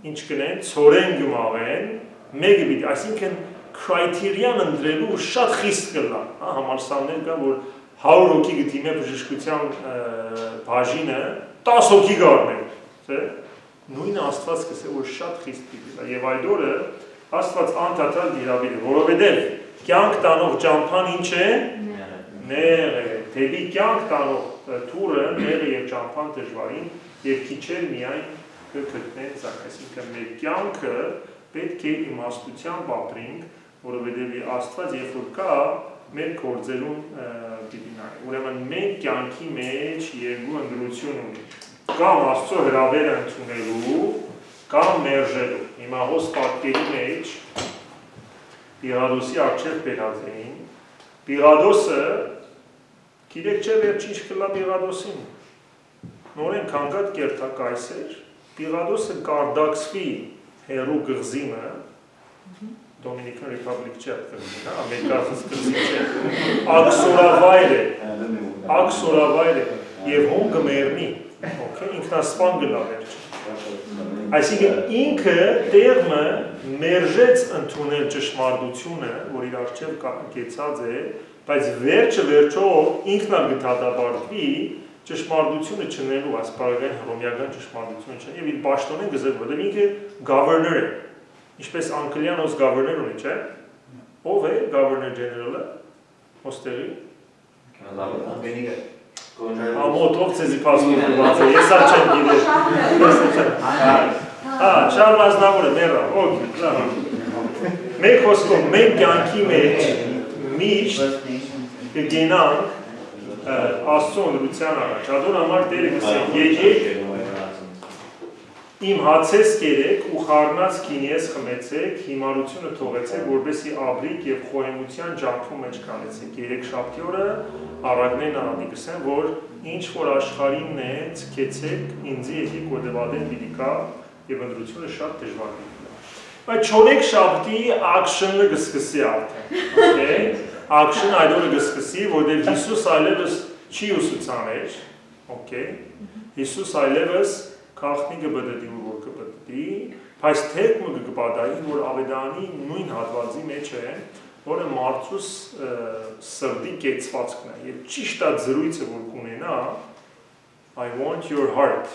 S1: ինչ կնեն, ցորեն գումավեն, մեկը պիտի, այսինքն criteria-ն ընտրելու շատ խիստ կլա, հա, համալսարներ կա, որ 100 հոգի գտիմե բժշկության բաժինը 10 հոգի գարներ, չէ՞։ Նույնը Աստված կսե որ շատ խիստ պիտի լա, եւ այդ օրը Աստված անդադար դիրավիր է, որովհետև կյանք տանող ճամփան ինչ է։ Նեղ է, դեպի կյանք տանող թուրը նեղ է եւ ճամփան դժվարին եւ քիչեր միայն կգտնեն ցակ, այսինքն մեր կյանքը պետք է իմաստությամբ ապրենք, որովհետև Աստված երբ որ կա մեր գործերուն պիտի նայ։ Ուրեմն մենք կյանքի մեջ երկու ընդրություն ունենք։ Կամ Աստծո հրավերը ընդունելու, կամ մերժելու։ Հիմա հոս պատկերի մեջ Պիղադոսի առջև բերած էին։ Պիղադոսը, գիտեք չէ վերջինչ կլա Պիղադոսին։ Նորեն կանգատ կերտակայսեր, Պիղադոսը կարդակսվի հերու գղզիմը, Dominican Republic չէ, ամերիկացս գղզի չէ, աքսորավայր է, և հոն գմերնի, ինքնասպան գլա վերջ։ Այսինքն ինքը տեղմը մերժեց ընդունել ճշմարտությունը, որ իր առջև կեցած է, բայց վերջը վերջով ինքնալ գտադաբարդվի ճշմարտությունը չնելու, ասպարագային հռոմեական ճշմարտությունը չնելու, և իր պաշտոնեն գզել, որտեղ ինքը governor է, ինչպես Անկլիանոս governor ունի, չէ? Ով է governor general-ը, ոստեղի? Ամոթով ցեզի փասպորտը բաց է, ես աչեմ գիրել։ Շարլ ազնավոր է, մերա, օգի, լավ։ Մեկ խոսքով, մենք կյանքի մեջ միշտ կգենանք Աստծուն լրության առաջ, ադոր համար դերը կսեք, եկեք իմ հացես կերեք ու խառնած քինիես խմեցեք, հիմարությունը թողեցեք, որպեսզի աբրիկ եւ խոհեմության ջանքում մեջ կանեցեք։ Երեքշաբթի օրը առակներն անի կսեն, որ ինչ որ աշխարհինն է, ցկեցեք, ինձի եկեք որդեվադեն դիլիկա եւ ընդրությունը շատ դժվար է։ Բայց չորեքշաբթի ակշնը կսկսի արդեն, okay? Ակշն այդ օրը կսկսի, որտեղ Հիսուս այլևս չի ուսուցաներ, okay? Հիսուս այլևս Քաղտնի կբդդի ու որ կբդդի, բայց թերքը կպատահի, որ ավետարանի նույն հատվածի մեջ է, որը մարդուս սրտի կեցվածքն է, եւ ճիշտ է զրույցը, որ կունենա, I want your heart,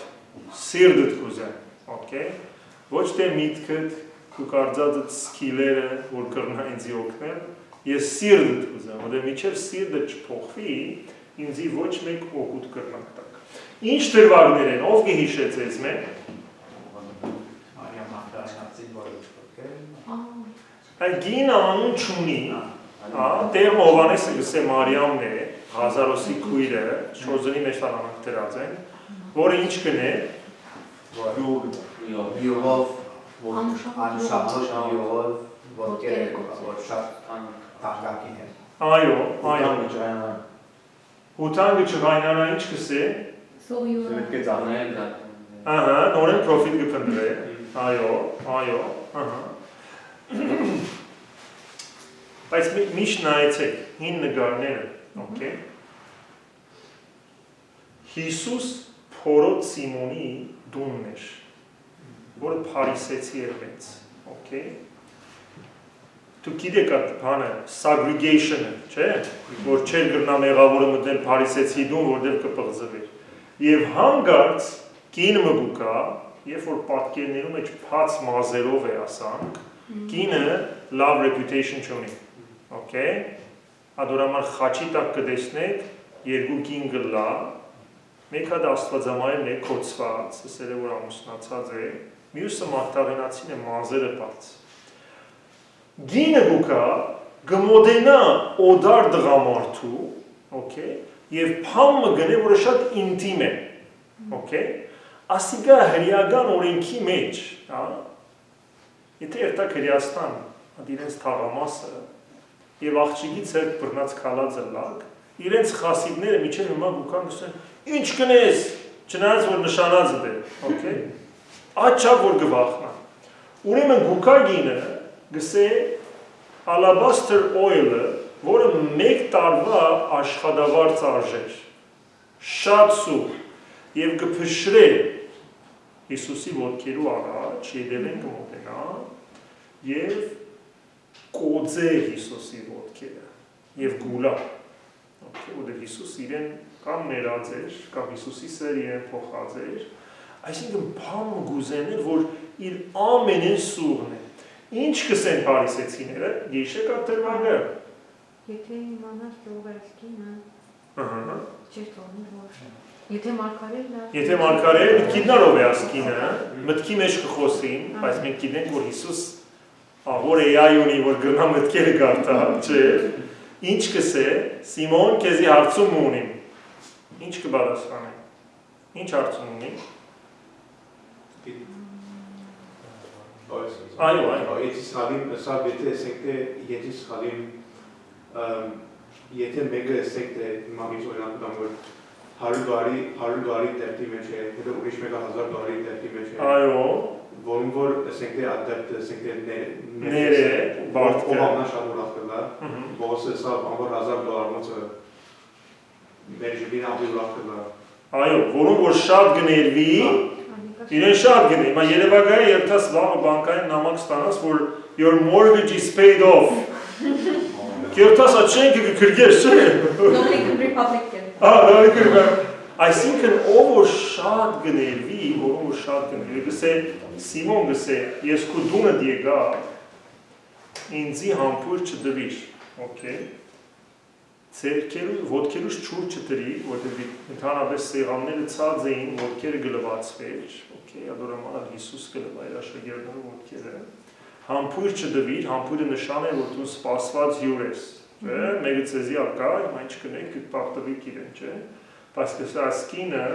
S1: սիրտդ կուզեմ, okay? Ոչ թե միտքդ, ու կարծածդ սկիլերը, որ կրնա ինձի օգնել, ես սիրտդ կուզեմ, որը միջև սիրտը չփոխվի, ինձի ոչ մեկ օգուտ կրնանք տակ։ Ինչ դրվագներ են, ով կհիշեց ես մեկ։ Գին անուն չունի, Տեր Հովանեսը գսե Մարիամն է, Հազարոսի քույրը, Շոզնի մեջ տանանք դրած են, որը ինչ կնե։
S4: Յուղով, անշահոտ յուղով, որ շատ տանկակին է։
S1: Այո, հութանգը չղայնանա ինչ կսե։ Ահա, նորեն պրոֆիլ կփնտրե, այո, Բայց միշտ նայեցեք, հին նգարները, okay? Հիսուս փորոց Սիմոնի դունն էր, որը փարիսեցի էր մեծ, okay? Դուք գիտեք այդ բանը, segregation-ը, չէ՞, որ չէր գրնա մեղավորը մտնել փարիսեցի դուն, որտեղ կպղծվեր։ Եվ հանգարց կինը մգուկա, երբ որ պատկերներում մեջ փած մազերով է ասանք, կինը love reputation չունի, okay? Ադորամար խաչի տակ կտեսնեք, երկու կին գլա, մեկ հատ աստվածամայրն է կոծված, ասել է որ ամուսնացած է, մյուսը մարտաղենացին է մազերը բաց։ Գինը գուկա գմոդենա օդար դղամարդու, okay? Եվ փամը գնե, որը շատ ինտիմ է, okay? Ասիկա հրյական օրենքի մեջ, եթե երտակ հրյաստան, այդ իրենց թաղամասը, և աղջիկից հետ բրնած կալածը լակ, իրենց խասիդները միջև հիմա գուկան գուսեն, ինչ կնես, չնայած որ նշանածը դե, okay? Այդ չապ որ գվախնա։ Ուրեմն գուկա գինը, գսե alabaster oil-ը, որը մեկ տարվա աշխատավարձ արժեր, շատ սուր, և կփշրե Հիսուսի ոտքերու առաջ, եդելեն կմոտենա, և կոձե Հիսուսի ոտքերը, և գուլա, որը Հիսուս իրեն կամ ներած էր, կամ Հիսուսի սեր իրեն փոխած էր, այսինքն փամը գուզեներ, որ իր ամենեն սուրն է, ինչ կսեն փարիսեցիները, գիշեք այդ դրվագը,
S3: Եթե իմանաս ով կինը, չէր թողնի որ։ Եթե մարգարեին է։
S1: Եթե մարգարեին մտքիդնարով է ասկինը, մտքի մեջ կխոսին, բայց մենք գիտենք որ Հիսուս աղոր AI ունի, որ գրնա մտքերը գարտա, չէ։ Ինչ կսե, Սիմոն քեզի հարցում ունի։ Ինչ կբարձրանե։ Ինչ հարցում ունի։ Այո։
S7: Եթե սխալին, սա եթե ասենք թե եթե սխալին եթե մեկը ասենք թե հիմա ինչ օրինակ տամ որ $100 դեպքի մեջ է, հետո ուրիշ մեկը $1000 դեպքի մեջ է։
S1: Այո։
S7: Որում որ ասենք թե ադեպտ ասենք թե
S1: ներ է, բարդը։
S7: Ո՞վ շատ ուրախ կլա։ Ոսը սա ամբողջ $1000 ոնց մեր ժողովին ավելի ուրախ կլա։
S1: Այո, որում որ շատ գներվի, իրեն շատ գնի, մա երևակայ երթաս վաղը բանկային նամակ ստանաս, որ your mortgage is paid off։ Երթաս աչենքը կկրգես, չէ։
S6: Dominican Republic է։
S1: Այսինքն ով որ շատ գներվի, որում որ շատ գներվի, գսե Սիմոն գսե, ես քո դունը դիեգա, ինձի համբույր չդվիր, okay։ ձերքերու ոտքերուց չուր չտրի, որտեղ ընդհանրապես սեղանները ցած էին, ոտքերը գլվացվեր, օքեյ, ադորամանալ Հիսուս գլվա իր աշակերտներու ոտքերը։ Համբույր չդվիր, համբույրը նշան է, որ դու սպասված հյուր ես, չէ՞, մեկը ցեզի ակա, հիմա ինչ կնեք, կպարտվիկ իրեն, չէ՞։ Բայց կսա սկինը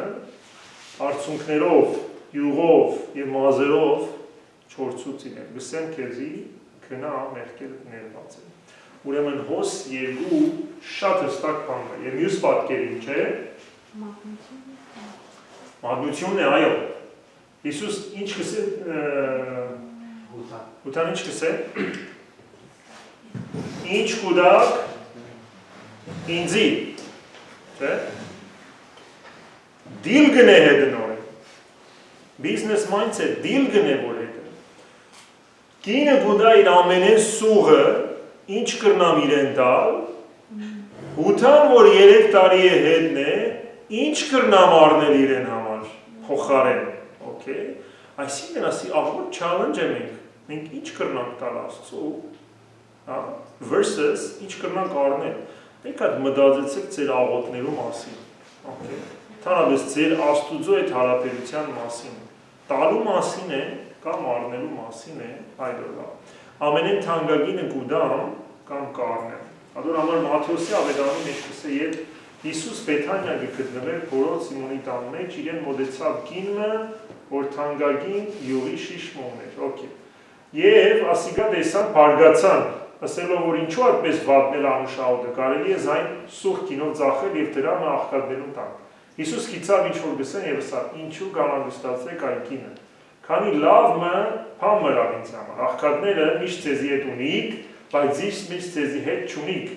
S1: արցունքներով, յուղով եւ մազերով չորցուց իրեն։ Գսեմ քեզի քնա մեղքերը ներված են։ Ուրեմն հոս երկու շատ հստակ բան է, եւ մյուս պատկերին, չէ՞։ Մատնությունն է, այո։ Հիսուս ինչ կսե Ուտան ինչ կսե։ Ինչ կուդակ ինձի, չէ՞։ Դիլ գնե հետնորը։ Business mindset, դիլ գնե որ հետը։ Կինը կուդա իր ամենեն սուղը ինչ կրնամ իրեն տալ, հութան, որ 3 տարի է հետն է, ինչ կրնամ արնել իրեն համար, փոխարեն, okay? Այսինքն ասի, աղոր challenge է մենք ինչ կրնանք տալ Աստծու, versus ինչ կրնանք արնել, մենք այդ մտածեցեք ձեր աղոտներու մասին, okay? Թարաբես ձեր Աստուծո այդ հարաբերության մասին, տալու մասին է, կամ արնելու մասին է, այդորվա, ամենեն թանկագինը կուդամ, կամ կարնեմ, ադոր համար Մաթեոսի ավետարանի մեջ կսե և Հիսուս Բեթանիա գտնվեր փորոց Սիմոնի տան մեջ իրեն մոտեցավ կինը, որ թանկագին յուղի շիշմոն էր, օքեյ։ Եվ ասիկա տեսան բարգացան, ասելով որ ինչու այդպես վատնել անուշահոտը, կարելի է զայն սուղ կինով ձախել և դրան աղքատներում տան։ Հիսուս գիցավ ինչ որ գսեն և ասավ, ինչու գանագուստացեք այն կինը, քանի լավ մը փամ մրավ ինձ համար, աղքատները միշտ ձեզի հետ ունիք, բայց միշտ ձեզի հետ չունիք,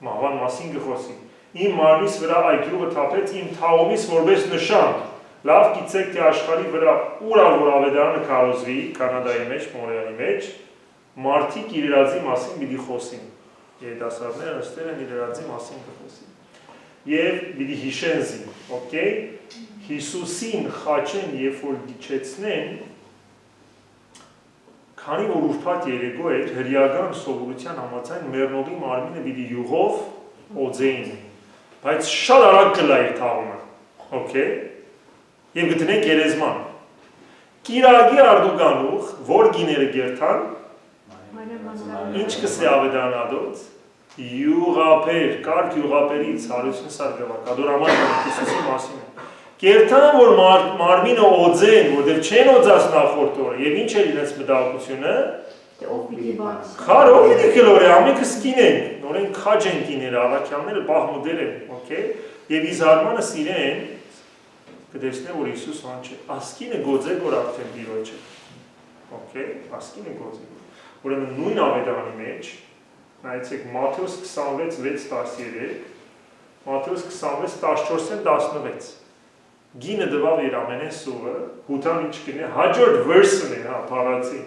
S1: մահվան մասին գխոսի, իմ մարմիս վրա այդ յուղը թափեց իմ թաղումիս որպես նշան, լավ գիցեք թե աշխարհի վրա ուր որ ավետարանը քարոզվի, Կանադայի մեջ, Մոնրեալի մեջ, մարդիկ իրարածի մասին պիտի խոսին, երիտասարդները ըստեր են իրարածի մասին կխոսին, և պիտի հիշեն զին, օքեյ, Հիսուսին խաչեն երբ որ դիչեցնեն, քանի որ ուրբաթ երեկո էր, հրեական սովորության համաձայն մեռնողի մարմինը պիտի յուղով օձեին, բայց շատ արագ կլա իր թաղումը, օքեյ, և գտնենք երեզման։ Կիրագի արդուկանուղ, որ գիները գերթան, ինչ կսե ավետարանադոց, յուղապեր, կարկ յուղապերից, հարություն սարգավակ, ադոր համար Հիսուսի մասին է։ Գերթան, որ մարմինը օձեն, որտեղ չեն օձած նախորդ օրը, և ինչ էր իրենց մտահոգությունը, խար ով պիտի կլոր է, ամենքը սկին են, նորեն քաջ են կիները, առաքյալները պահմուդեր են, և իզարմանս իրեն, կտեսնե, որ Հիսուս ան չէ, ասկինը գոձեք, որ արդեն դիրոջ է, ասկինը գոձեք, ուրեմն նույն ավետարանի մեջ, նայեցեք Մաթեոս 26:6-13, Մաթեոս 26:14-16, գինը դվավ իր ամենեն սուղը, հութան ինչ կնե, հաջորդ վերսն է, պարացի,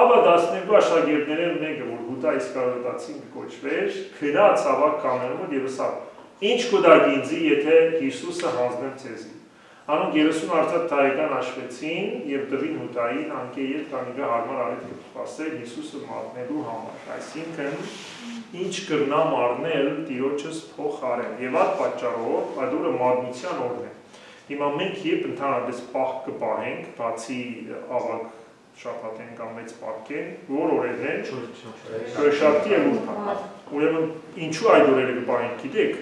S1: ապա 12 աշակերտներեն մեկը, որ հութա իսկարոտացին կոչվեր, քնած ավակ կամերումը և ասավ, ինչ կուդակ ինձի, եթե Հիսուսը հանձնեմ ցեզի։ Անոնք 30 արծաթ տարեկան աշվեցին և դրին հութային անկե ետ կանիգա հարմար արետ կպասել Հիսուսը մատնելու համար, այսինքն ինչ կրնամ արնել տիրոջս փոխարեն և այդ պատճառով այդ օրը մատնության օրն է։ Հիմա մենք երբ ընդհանրապես պահ կպահենք, բացի ավագ շաբաթեն կամ մեծ պահքեն, որ օրերն են, չորեքշաբթի և ուրբաթ։ Ուրեմն ինչու այդ օրերը կպահենք, գիտեք։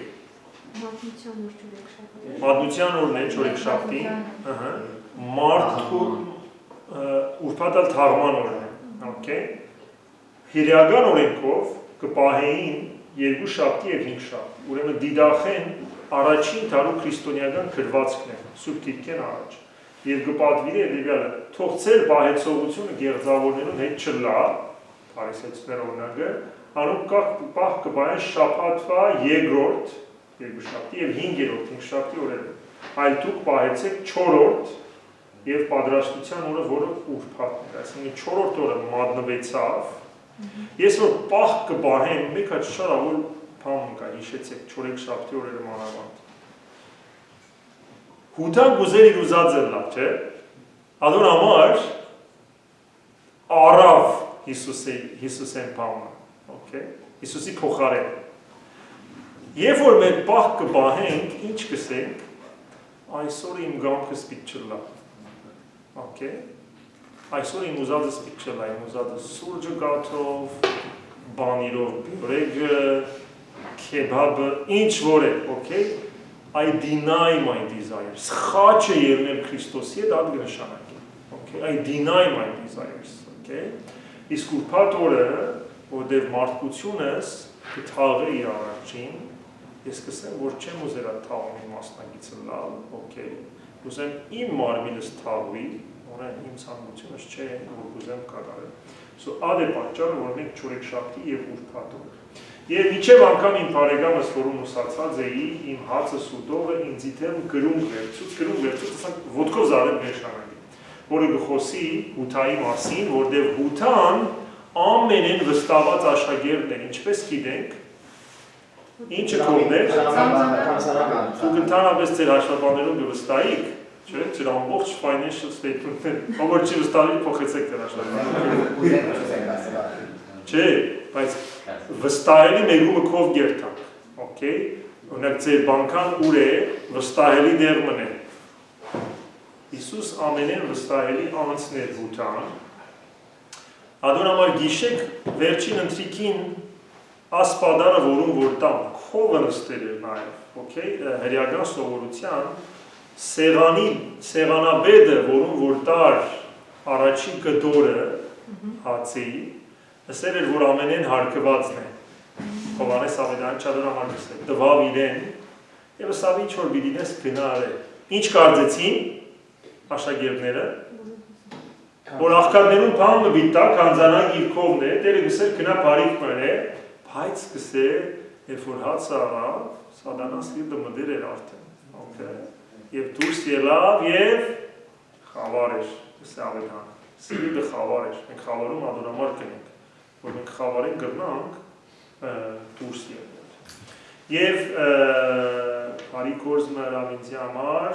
S1: Մատնության օրն է չորեքշաբթի, ուրբաթալ թաղման օրն է, հիրեական օրենքով կպահեին 2 շաբթի և 5 շաբթի, ուրեմն դիդախեն առաջին տարու քրիստոնեական գրվածքն է, Սուրբ Գիրքեն առաջ, և կպատվիրի հետևյալը, թող ձեր պահեցողությունը գեղձավորներուն հետ չլա, փարիսեցիներ օրինակը, անոնք պահ կպահեն շաբաթվա երկրորդ, 2 շաբթի և 5-րդ, 5 շաբթի օրերը, այլ դուք պահեցեք 4-րդ և պատրաստության օրը, որը ուրբաթն էր, այսինքն 4-րդ օրը մատնվեցավ, ես որ պահ կպահեմ, մեկ հատ շարավոր բան կա, հիշեցեք 4-շաբթի օրերը մանավանդ։ Հութան գուզեր իր ուզածը լավ, չէ, ադոր համար առավ Հիսուսեն բանը, Հիսուսի փոխարեն։ Երբ որ մենք պահ կպահենք, ինչ կսենք, այսօր իմ գամքս պիտի չլա։ Okay? Այսօր իմ ուզածս պիտի չլա, իմ ուզածս սուրճը գաթով, բանիրով բյուրեգը, քեբաբը, ինչ որ է, okay? I deny my desires։ Խաչը ելնել Քրիստոսի հետ այդ կնշանակի։ Okay? I deny my desires, okay? Իսկ ուրբաթ օրը, որտեղ մարդկությունս կթաղի իր առաջին, ես կսեմ, որ չեմ ուզել այդ թաղում իմ մասնակիցը լալ, okay? Ուզեմ իմ մարմինս թաղվի, որն իմ ցանկությունս չէ, որ ուզեմ կատարել։ So այդ է պատճառը, որ մենք չորեքշաբթի եւ ուրբաթ օր։ Եվ իջև անգամ իմ բարեկամս, որում ուսացած էի, իմ հացը սուտողը ինձ իթեմ գրում վերցուց, ասանք ոտքով զարեմ նշանակի, որը գխոսի հութայի մասին, որտեղ հութան ամենեն վստահված աշակերտն է, ինչպես գիտենք, ինչը կողմներ, դուք ընդհանրապես ձեր հաշվապաններում կվստահիք, չէ, ձեր ամբողջ financial statement-ներ, ով չի վստահի փոխեցեք ձեր հաշվապանները։ Չէ, բայց վստահելի մեկումը քով գերտանք, okay? Օրինակ ձեր բանկան ուր է, վստահելի դեր մնե։ Հիսուս ամենեն վստահելի անցներ հութան։ Ադոր համար գիշեք վերջին ընթրիքին ասպադարը, որում որ տամ քովը նստել էր նաև, okay? Հրեական սովորության սեղանաբեդը, որում որ տար առաջին կդորը հացի, ասել էր, որ ամենեն հարկվածն է, Հովանես Ավետարանը չադոր համար գսել, տվավ իրեն, և ասավ ինչ որ բիդինես գնար է։ Ինչ կարծեցին աշակերտները, որ աղքարներուն պահմը բիտա, կանձանակ իր կովն է, տերը գսել գնա բարիք մր է, բայց գսել, երբ որ հացը առավ, սադանաս իրդը մդեր էր արդեն, և դուրս ելավ և խավար էր, գսել Ավետարանը, սիրիդը խավար էր, մենք խավարում ադոր համար կնենք, որ մենք խավարին գրնանք դուրս ելնել։ Եվ հարի կորզմը հրավինձի համար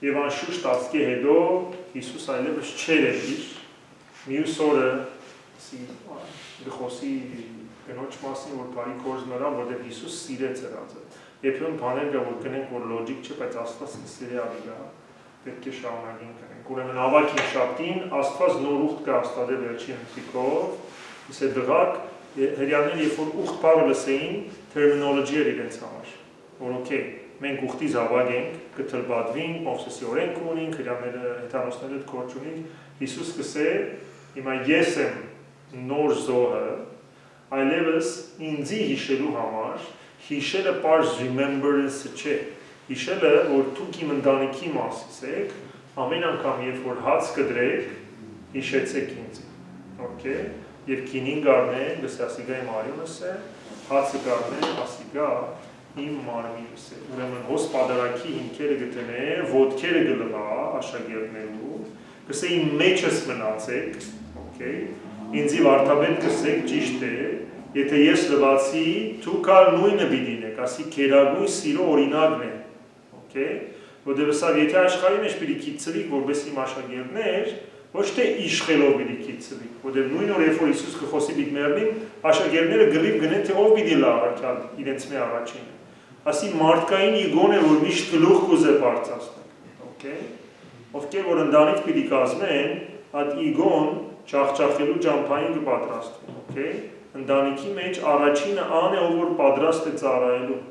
S1: և անշուշտ ասկի հետո Հիսուս այլևս չեր էր իր մյուս օրը գխոսի գնոչ մասին, որ հարի կորզմը հրավ, որտեղ Հիսուս սիրեց հրածը։ Եփյոն բաներ գա, որ կնենք, որ լոջիկ չէ, բայց Աստված սիրի ավիգա, պետք է շարունակին կնենք։ Ուրեմն ավագին շաբթին Աստված նոր ուխտ կա հաստատել վերջին ընթրիքով, իսկ այդ դղակ հրյաները, երբ որ ուխտ բառը լսեին, terminology էր իրենց համար, որ okay, մենք ուխտի զավակ ենք, կթլբատվենք, Մովսեսի օրենք ունենք, հրյաները հեթանոսները գործ ունենք, Հիսուս կսե, հիմա ես եմ նոր զոհը, այլևս ինձի հիշելու համար, հիշելը պարզ remembrance չէ, հիշելը, որ դուք իմ ընտանիքի մասից եք, ամեն անգամ երբ որ հաց կդրեք, հիշեցեք ինձ, okay? Եվ կինին գարնեն, գսե ասիգա իմ արյունս է, հացը գարնեն, ասիգա իմ մարմինս է։ Ուրեմն հոս պադարակի հիմքերը գտնեն, ոտքերը գլվա աշակերտներու, գսե իմ մեջս մնացեք, okay? Ինձի վարդապետ գսեք ճիշտ է, եթե ես լվացի, դուք ալ նույնը բիդինեք, ասի կերագույն սիրո օրինակն է, okay? Որտեղ ասավ, եթե աշխարհի մեջ պիտի քիծվիկ, որպես իմ աշակերտներ, ոչ թե իշխելով պիտի քիծվիկ, որտեղ նույն օր երբ որ Հիսուս կխոսի պիտի մեռնին, աշակերտները գրիվ գնեն, թե ով պիտի լա առաքյալ իրենց մի առաջինը։ Ասի մարդկային իգոն է, որ միշտ գլուխ կուզե բարձրացնել, okay? Ովքեր որ ընտանիք պիտի կազմեն, այդ իգոն ճախճախելու ճամփային կպատրաստվի, okay? Ընտանիքի մեջ առաջինը ան է, ով որ պատրաստ է ծառայելու։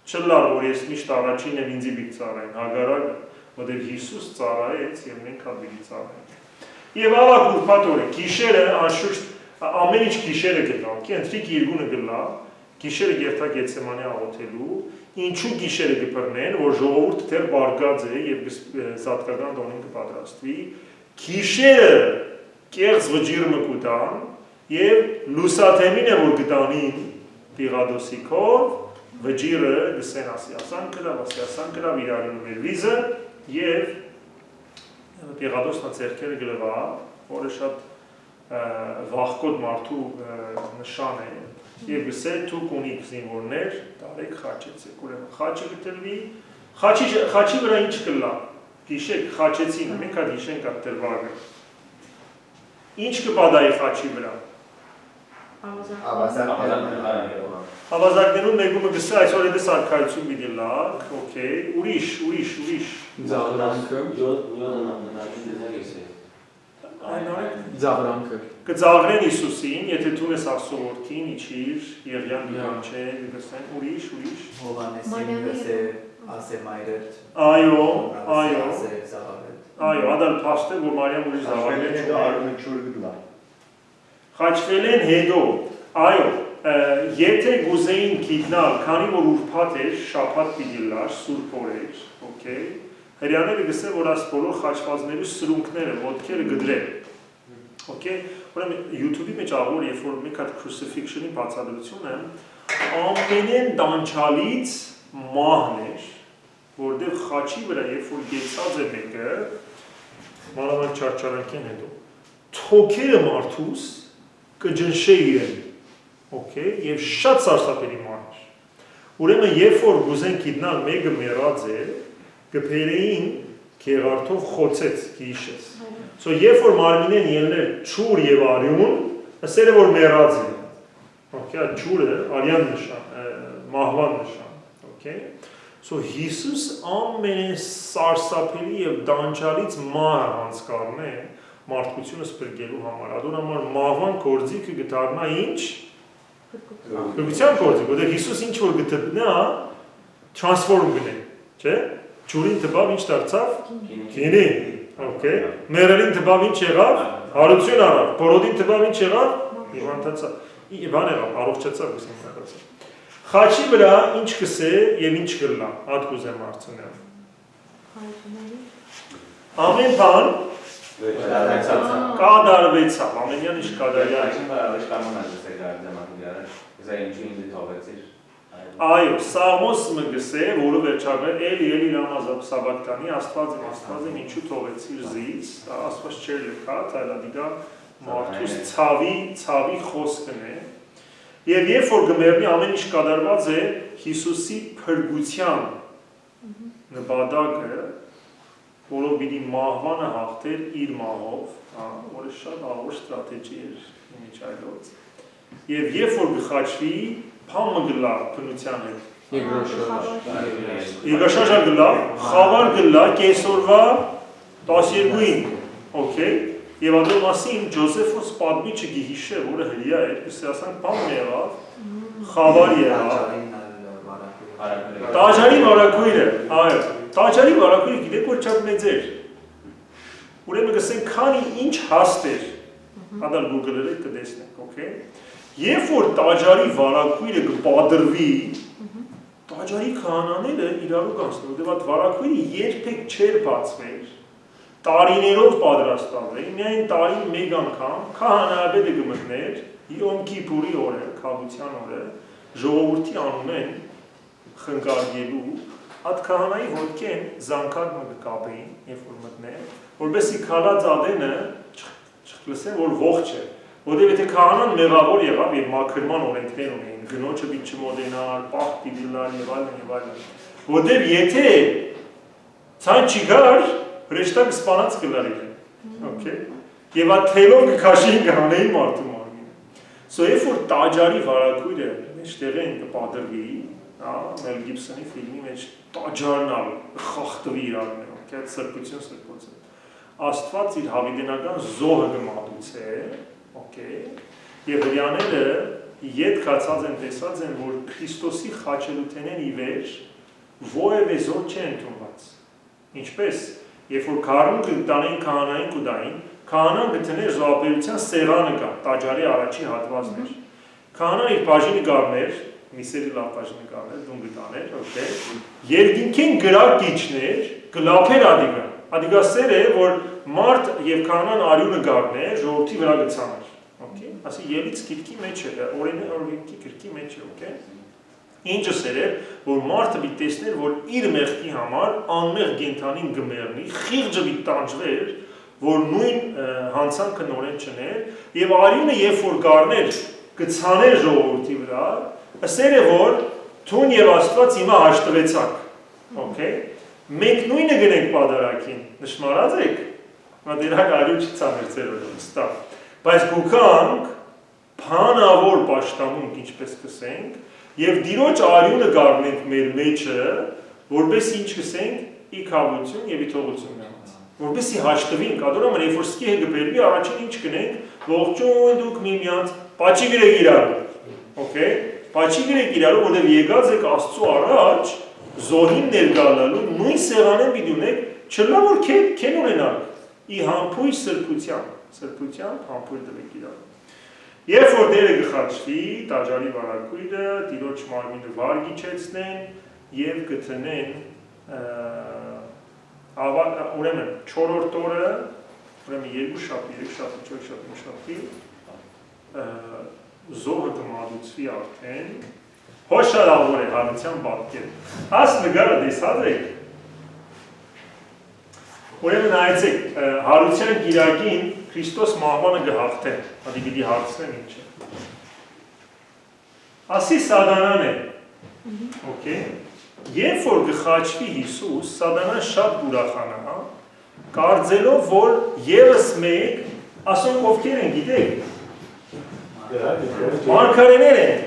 S1: Չլար, որ ես միշտ առաջին եմ ինձի պիտի ծառայեն, հագարակը, որտեղ Հիսուս ծառայեց և մենք հատվելի ծառայենք։ Եվ ավակ ուրբաթ օրը, գիշերը անշուշտ ամեն ինչ գիշերը գլա, ընթրիք իրգունը գլա, գիշերը գերտակ Գեթսեմանի աղոթելու, ինչու գիշերը գպրնեն, որ ժողովուրդը դեռ բարգած է և զատկական տոնին կպատրաստվի, գիշերը կեղծ վջիրը մկուտան և լուսաթեմին է, որ գտանին Պիղադոսի քով, վջիրը գսեն ասիասան կլավ իրարինում էր վիզը և Պիղադոսն ձերքերը գլվա, որը շատ վախկոտ մարդու նշան է և գսել թուք ունիք զինվորներ, տարեք խաչեցեք, ուրեմն խաչը գտելվի, խաչի վրա ինչ կլա, գիշեք խաչեցին, մենք հատ հիշենք հատ դրվագը, ինչ կպադայի խաչի վրա, Ավազակներուն մեկումը գսա այսօր էդես արքայություն պիտի լակ, օքեյ, ուրիշ։
S2: Ձաղրանքը։ Ձաղրանքը։
S1: Կձաղրեն Իսուսին, եթե դու ես ասովորքին, իջիր, Եղիան դիվանչեն, գսեն, ուրիշ։
S4: Հովանեսին գսե ասե մայրդ։
S1: Այո, ադալ պաստը, որ Մարիամ ուրիշ զաղագեն խաչվել են հետո, այո, եթե գուզեին գիտնալ, քանի որ ուրբաթ էր, շաբաթ պիտի լար, սուրբ օր էր, օքեյ, հրյաները գսե, որ աս բոլոր խաչվածների սրունքները, ոտքերը գդրել, օքեյ, ուրեմն YouTube-ի մեջ աղոր, երբ որ մեկ հատ crucifixion-ի բացադրությունը, ամենեն դանչալից մահն էր, որտեղ խաչի վրա, երբ որ գեցած է մեկը, մանավանդ չարչարանքեն հետո, թոքերը մարդուս կջնշե իրեն, օքեյ, եւ շատ սարսափելի մահ էր։ Ուրեմն երբ որ գուզեն գիտնալ մեկը մեռած է, գբերեին քեղարթով խոցեց, գիշեց։ So երբ որ մարմինեն ելներ ճուր եւ արյուն, ասել է որ մեռած է։ Okay, ճուրը արյան նշան, մահվան նշան, okay։ So Հիսուս ամեն սարսափելի եւ դանչալից մահը անցկարում է մարդկությունը սպրգելու համար։ Ադոր համար մահվան գործիքը գտարնա ինչ։ Փրկության գործիք, որտեղ Հիսուս ինչ որ գտնա, transform գնե, չէ՞։ Ջուրին տբավ ինչ դարձավ։ Գինի, okay։ Մերերին տբավ ինչ եղավ։ Հարություն արավ։ Բորոդին տբավ ինչ եղավ։ Իվանտացավ։ Իվան եղավ, առողջացավ գսենք։ Խաչի վրա ինչ կսե եւ ինչ կլա, հատ կուզեմ հարցնել։ Ամեն բան կադարվեցավ, ամենյան ինչ կադարյալ։ Այո, Սաղմոս մգսե, որը վերջաբեր էլի լամազապ սաբակտանի, աստված եմ ինչու թողեցիր զից, աստված չեր լքատ, այլա դիգա մարդուս ցավի խոսքն է, և երբ որ գմերնի ամեն ինչ կադարված է Հիսուսի փրկության նպատակը, որով պիտի մահվանը հաղթեր իր մահով, որը շատ աղոր ստրատեջի էր ինչ այլոց, և երբ որ գխաչվի, փամը գլա փնության հետ, Եգաշաշա գլա, խավար գլա, կեսորվա 12-ին, օքեյ, և ադո մասին Ջոզեֆոս պատմիչը գիհիշե, որը հրիա էր, կսե ասանք պամ եղավ, խավար եղավ, տաջարի վարակույրը, այո, տաջարի վարակույրը գիտեք որ չապ մեծ էր, ուրեմն կսենք քանի ինչ հաստ էր, ադալ գուգլերը կտեսնենք, օքեյ, երբ որ տաջարի վարակույրը կպադրվի, տաջարի քահանաները իրարու կանցնեն, որտեղ այդ վարակույրը երբեք չէր բացվեր, տարիներով պատրաստված է, միայն տարին մեկ անգամ քահանայապետը կմտներ, Յոմ Կիպուրի օրը, քավության օրը, ժողովրդի անունեն խնկարգելու, այդ քահանայի ոտքեն զանգակը կկապեին, երբ որ մտնեն, որպեսզի քալած ադենը չլսեն, որ ողջ է, որտեղ եթե քահանան մեղավոր եղավ եւ մաքրման օրենքներ ունեին, գնոջը պիտի չմոդենար, պահք պիտի լար եւ այլն, որտեղ եթե ցան չգար, հրեշտակ սպանած կլար իրեն, okay, եւ այդ թելով կքաշեին կհանեին մարդու մարմինը, so երբ որ տաջարի վարակույրը մեջտեղեն կպադրվի, Մել Գիբսոնի ֆիլմի մեջ տաջարն ալ խախտվի իրար մեն, okay, սրբություն սրբոցը, Աստված իր հավիտենական զոհը կմատուցե, Okay. Եվ հրյաները ետ կացած են տեսած են, որ Քրիստոսի խաչելութենեն ի վեր ովևէ զոր չէ ընդունված։ Ինչպես, երբ որ քարուն կտանեն քահանային կուդային, քահանան գտներ զոհաբերության սեղանը կա, տաջարի առաջի հատվածներ։ Քահանան իր բաժինը գարներ, միսերի լավ բաժինը գարներ, դուն գտաներ, okay։ Երկինքեն գրակ իջներ, գլափեր ադիգա։ Ադիգա սեր է, որ մարդ եւ քահանան արյունը գարներ, ժողովրդի վրա գցաներ։ Okay, ասի ելից գիրքի մեջ է, օրենքի գրքի մեջ է, okay։ Ինչը սեր է, որ մարդը պիտի տեսներ, որ իր մեղքի համար անմեղ կենդանին գմեռնի, խիղճը պիտի տանջվեր, որ նույն հանցանքը նորեն չներ, եւ արյունը երբ որ գարներ գցաներ ժողովրդի վրա, ասեր է, որ թուն եւ Աստված հիմա հաշտվեցաք, okay։ Մենք նույնը գնենք պատարագին, նշմարած եք, մա դերակ արյուն չցաներ ձեր օրը, ստավ։ Բայց գուքանք հանավոր պաշտամունք, ինչպես կսենք, եւ դիրոջ արյունը գարնենք մեր մեջը, որպես ինչ կսենք՝ իքավություն եւ իթողություն նրանց։ Որպեսի հաշտվենք, ադորամը երբ որ սկի հգբերվի, առաջին ինչ կնենք, ողջույն դուք միմյանց, պաչի գրեք իրարու։ Okay, պաչի գրեք իրարու, որտեղ եկած եք Աստծո առաջ, զոհին ներգալալու, նույն սեղանին պիտի ունեք, չլա որ քեն ունենալ, ի համբույր սրբության համբույր տվեք իրարու։ Երբ որ դերը գխաչվի, տաճարի վարակույրը, տիրոջ մարմինը վարգիչեցնեն եւ գտնեն ուրեմն 4-րդ օրը, ուրեմն 2 շաբթի, 3 շաբթի, 4 շաբթի, 5 շաբթի, զոհը կմատուցվի արդեն, հոշարավոր է հարության պատկեր։ Աս նգարը դեսած եք, ուրեմն այցեք, հարության գիրագին Քրիստոս մահվանը գհաղթեն, հատի պիտի հարցնեմ ինչ է։ Ասի սադանան է, okay. Երբ որ գխաչվի Հիսուս, սադանան շատ ուրախանա, կարծելով, որ ևս մեկ, ասոնք ովքեր են, գիտեք, մարգարեներ են։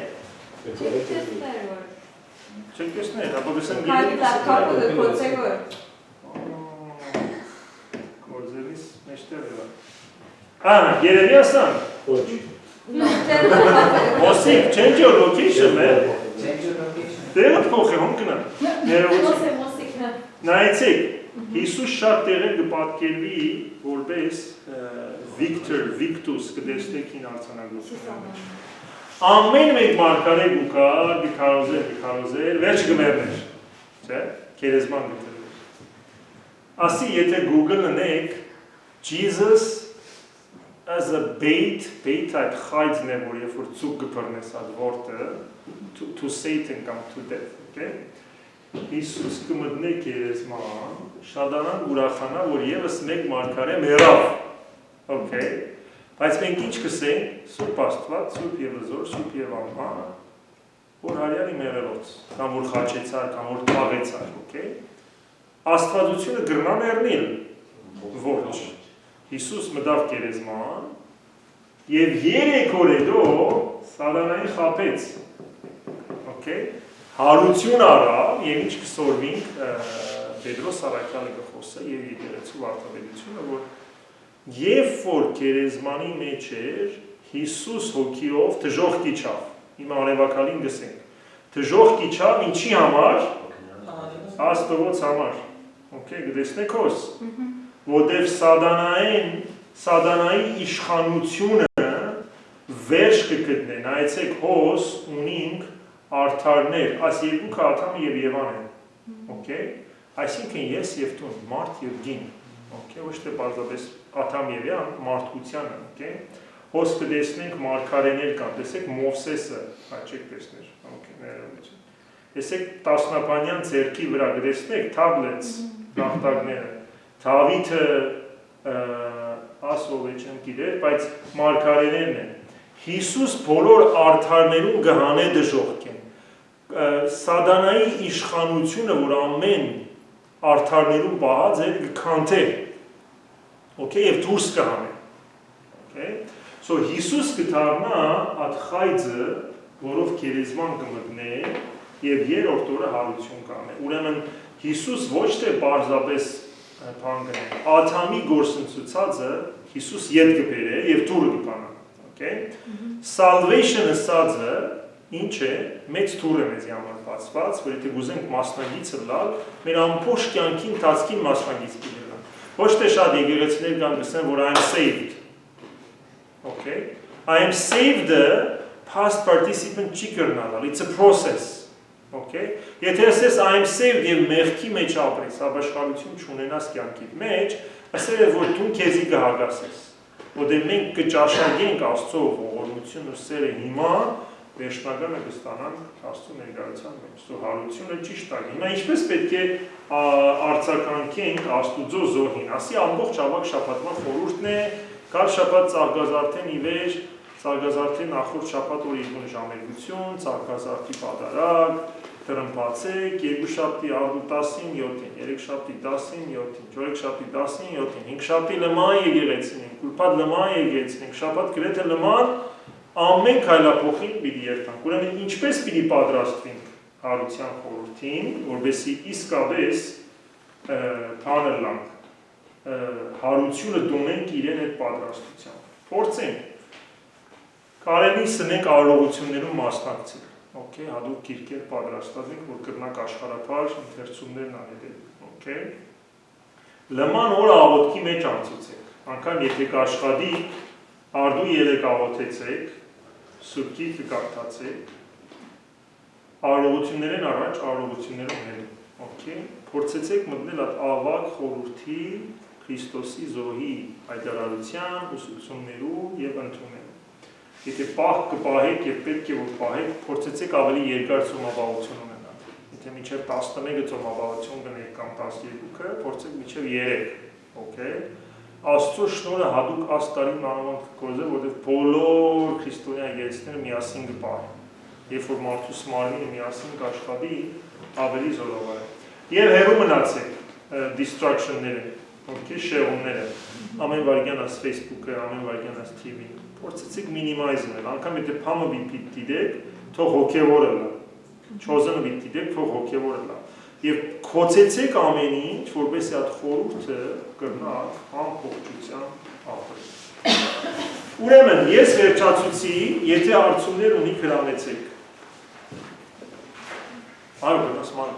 S1: Չեք տեսներ, ապա գսեմ գիտեք։ Գործերիս մեջտեղ է։ Երևի ասան։ Մոսիկ, change your location, տեղը փոխի, հոմ կնա։ Նայեցեք, Հիսուս շատ տեղեր կպատկերվի, որպես Victus կտեսնեք հին արձանագրությունների մեջ։ Ամեն մեկ մարգարե գուկա, գքարոզեր, վերջ գմերներ, չէ, քերեզման գտերներ։ Ասի, եթե Google ընեք, Jesus as a bait այդ խայծն է, որ երբ որ ծուկ կպրնես այդ որդը, to Satan come to death, okay? Հիսուս կմտնե քերեզման, շադանան ուրախանա, որ ևս մեկ մարգարե մեռավ, okay? Բայց մենք ինչ կսենք, Սուրբ Աստված, Սուրբ Եվզոր, Սուրբ Եվաման, որ հարյալի մեղրոց, կամ որ խաչեցար, կամ որ թաղեցար, okay? Աստվածությունը գրնա մեռնիլ, ոչ։ Հիսուս մտավ քերեզման, եւ 3 օր հետո սատանային խաբեց, okay? Հարություն արավ, եւ ինչ կսորվինք Պետրոս Արաքյալը գխոսը եւ եկեղեցու վարդապետությունը, որ երբ որ քերեզմանի մեջ էր Հիսուս հոգիով դժոխք իջավ, հիմա արևակալին գսենք, դժոխք իջավ ինչի համար, Աստծոց համար, okay, գտեսնեք հոս, որտեղ սատանայի իշխանությունը վերջ կգտնե, նայեցեք հոս ունինք արդարներ, այս երկուքը Ադամը եւ Եվան են, okay, այսինքն ես եւ դու, մարդ եւ գին, okay, ոչ թե պարզապես Ադամ եւ Եվան, մարդկությանը, okay, հոս կտեսնենք մարգարեներ կան, տեսեք Մովսեսը, չեք տեսներ, okay, ներողություն, տեսեք տասնապանյան ձեռքի վրա կտեսնեք tablets, գաղթակները, Դավիթը ասով է չեմ գիտեր, բայց մարգարեներն են, Հիսուս բոլոր արդարներում գհանե դժոխք են, սատանայի իշխանությունը, որ ամեն արդարներում պահած է, գքանթե, okay, եւ դուրս կհանե, okay, so Հիսուս կդառնա այդ խայծը, որով քերեզման կմտնե եւ 3-րդ օրը հարություն կանե, ուրեմն Հիսուս ոչ թե պարզապես Ադամի գործընծուցածը Հիսուս ետ կբերե եւ դուրը կփանա, okay? Salvation-ը սածը ինչ է, մեծ դուր է մեզ համար բացված, որ եթե գուզենք մասնագիծը լալ, մեր ամբողջ կյանքի ընթացքին մասնագիծ կլինի։ Ոչ թե շատ եկեղեցիներ կան գսեն, որ I am saved, okay? I am saved-ը past participant չի կրնալ, it's a process. Okay? Եթե ասես I am saved եւ մեղքի մեջ ապրես, ապաշխարություն չունենաս կյանքիդ մեջ, ասել է որ դու քեզի կհագասես։ Որտեղ մենք կճաշակենք Աստծո ողորմությունն ու սերը հիմա, վերջնականը կստանանք Աստծո ներկայության մեջ։ Սո հարությունը ճիշտ է։ Հիմա ինչպես պետք է արձագանքենք Աստուծո զոհին։ Ասի ամբողջ ավակ շաբաթվա խորհուրդն է, կար շաբաթ ծաղկազարդեն ի վեր, Ծաղկազարդի նախորդ շաբաթ օրը 2 ժամերգություն, ծաղկազարդի պատարակ, տրմփացեք, 2 շաբթի արդու 17-ին, 3 շաբթի 17-ին, 4 շաբթի 17-ին, 5 շաբթի լման եկեղեցին, կուրպատ լման եկեղեցին, շաբաթ գրեթե լման ամեն քայլափոխին պիտի երթանք։ Ուրեմն ինչպես պիտի պատրաստվենք հարության խորհրդին, որովհետեւ իսկապես թանել լանք հարությունը դունենք իրեն այդ պատրաստությամբ։ Փորձենք։ Կարելի սնենք արարողություններում մասնակցել։ Okay, հատուկ գիրքեր պատրաստած ենք, որ կրնակ աշխարհափար ընթերցումներն անել։ Okay։ Լման օրը աղոթքի մեջ անցուցեք։ Անկամ եթե կաշխատի, արդու 3 աղոթեցեք, սուրբ գիրքը կարդացեք, արարողություններն առաջ արարողությունները ունեն։ Okay։ Փորձեցեք մտնել այդ ավակ խորհրդի Քրիստոսի զոհի հայտարարության, ուսուցումներու եւ ընդունելու։ Եթե պահ կպահեք եւ պետք է որ պահեք, փորձեցեք ավելի երկար ծոմապահություն ունենալ։ Եթե մինչեւ 11-ը ծոմապահություն գնեք կամ 12-ը, փորձեք մինչեւ 3, okay։ Աստծո շնորհը հadouk աստարի մանավանդ կգործե, որովհետեւ բոլոր քրիստոնյա եկեղեցիները միասին կպահեն։ Երբ որ մարդու սմարմինը միասին կաշխատի, ավելի զորավոր է։ Եվ հեռու մնացեք distraction-ները, okay, շեղումները։ Ամեն վարքյան աս Facebook-ը, ամեն վարքյան աս TV-ն։ Փորձեցեք մինիմայզել, անգամ եթե փամը պիտի դիտեք, թող հոգևորը լա։ Չոզանը պիտի դիտեք, թող հոգևորը լա։ Եվ քոցեցեք ամեն ինչ, որպեսզի այդ խորհուրդը կրնա ամբողջության ապրել։ Ուրեմն ես վերջացուցի, եթե հարցումներ ունի հրամեցեք։ Այո, գնաս ման։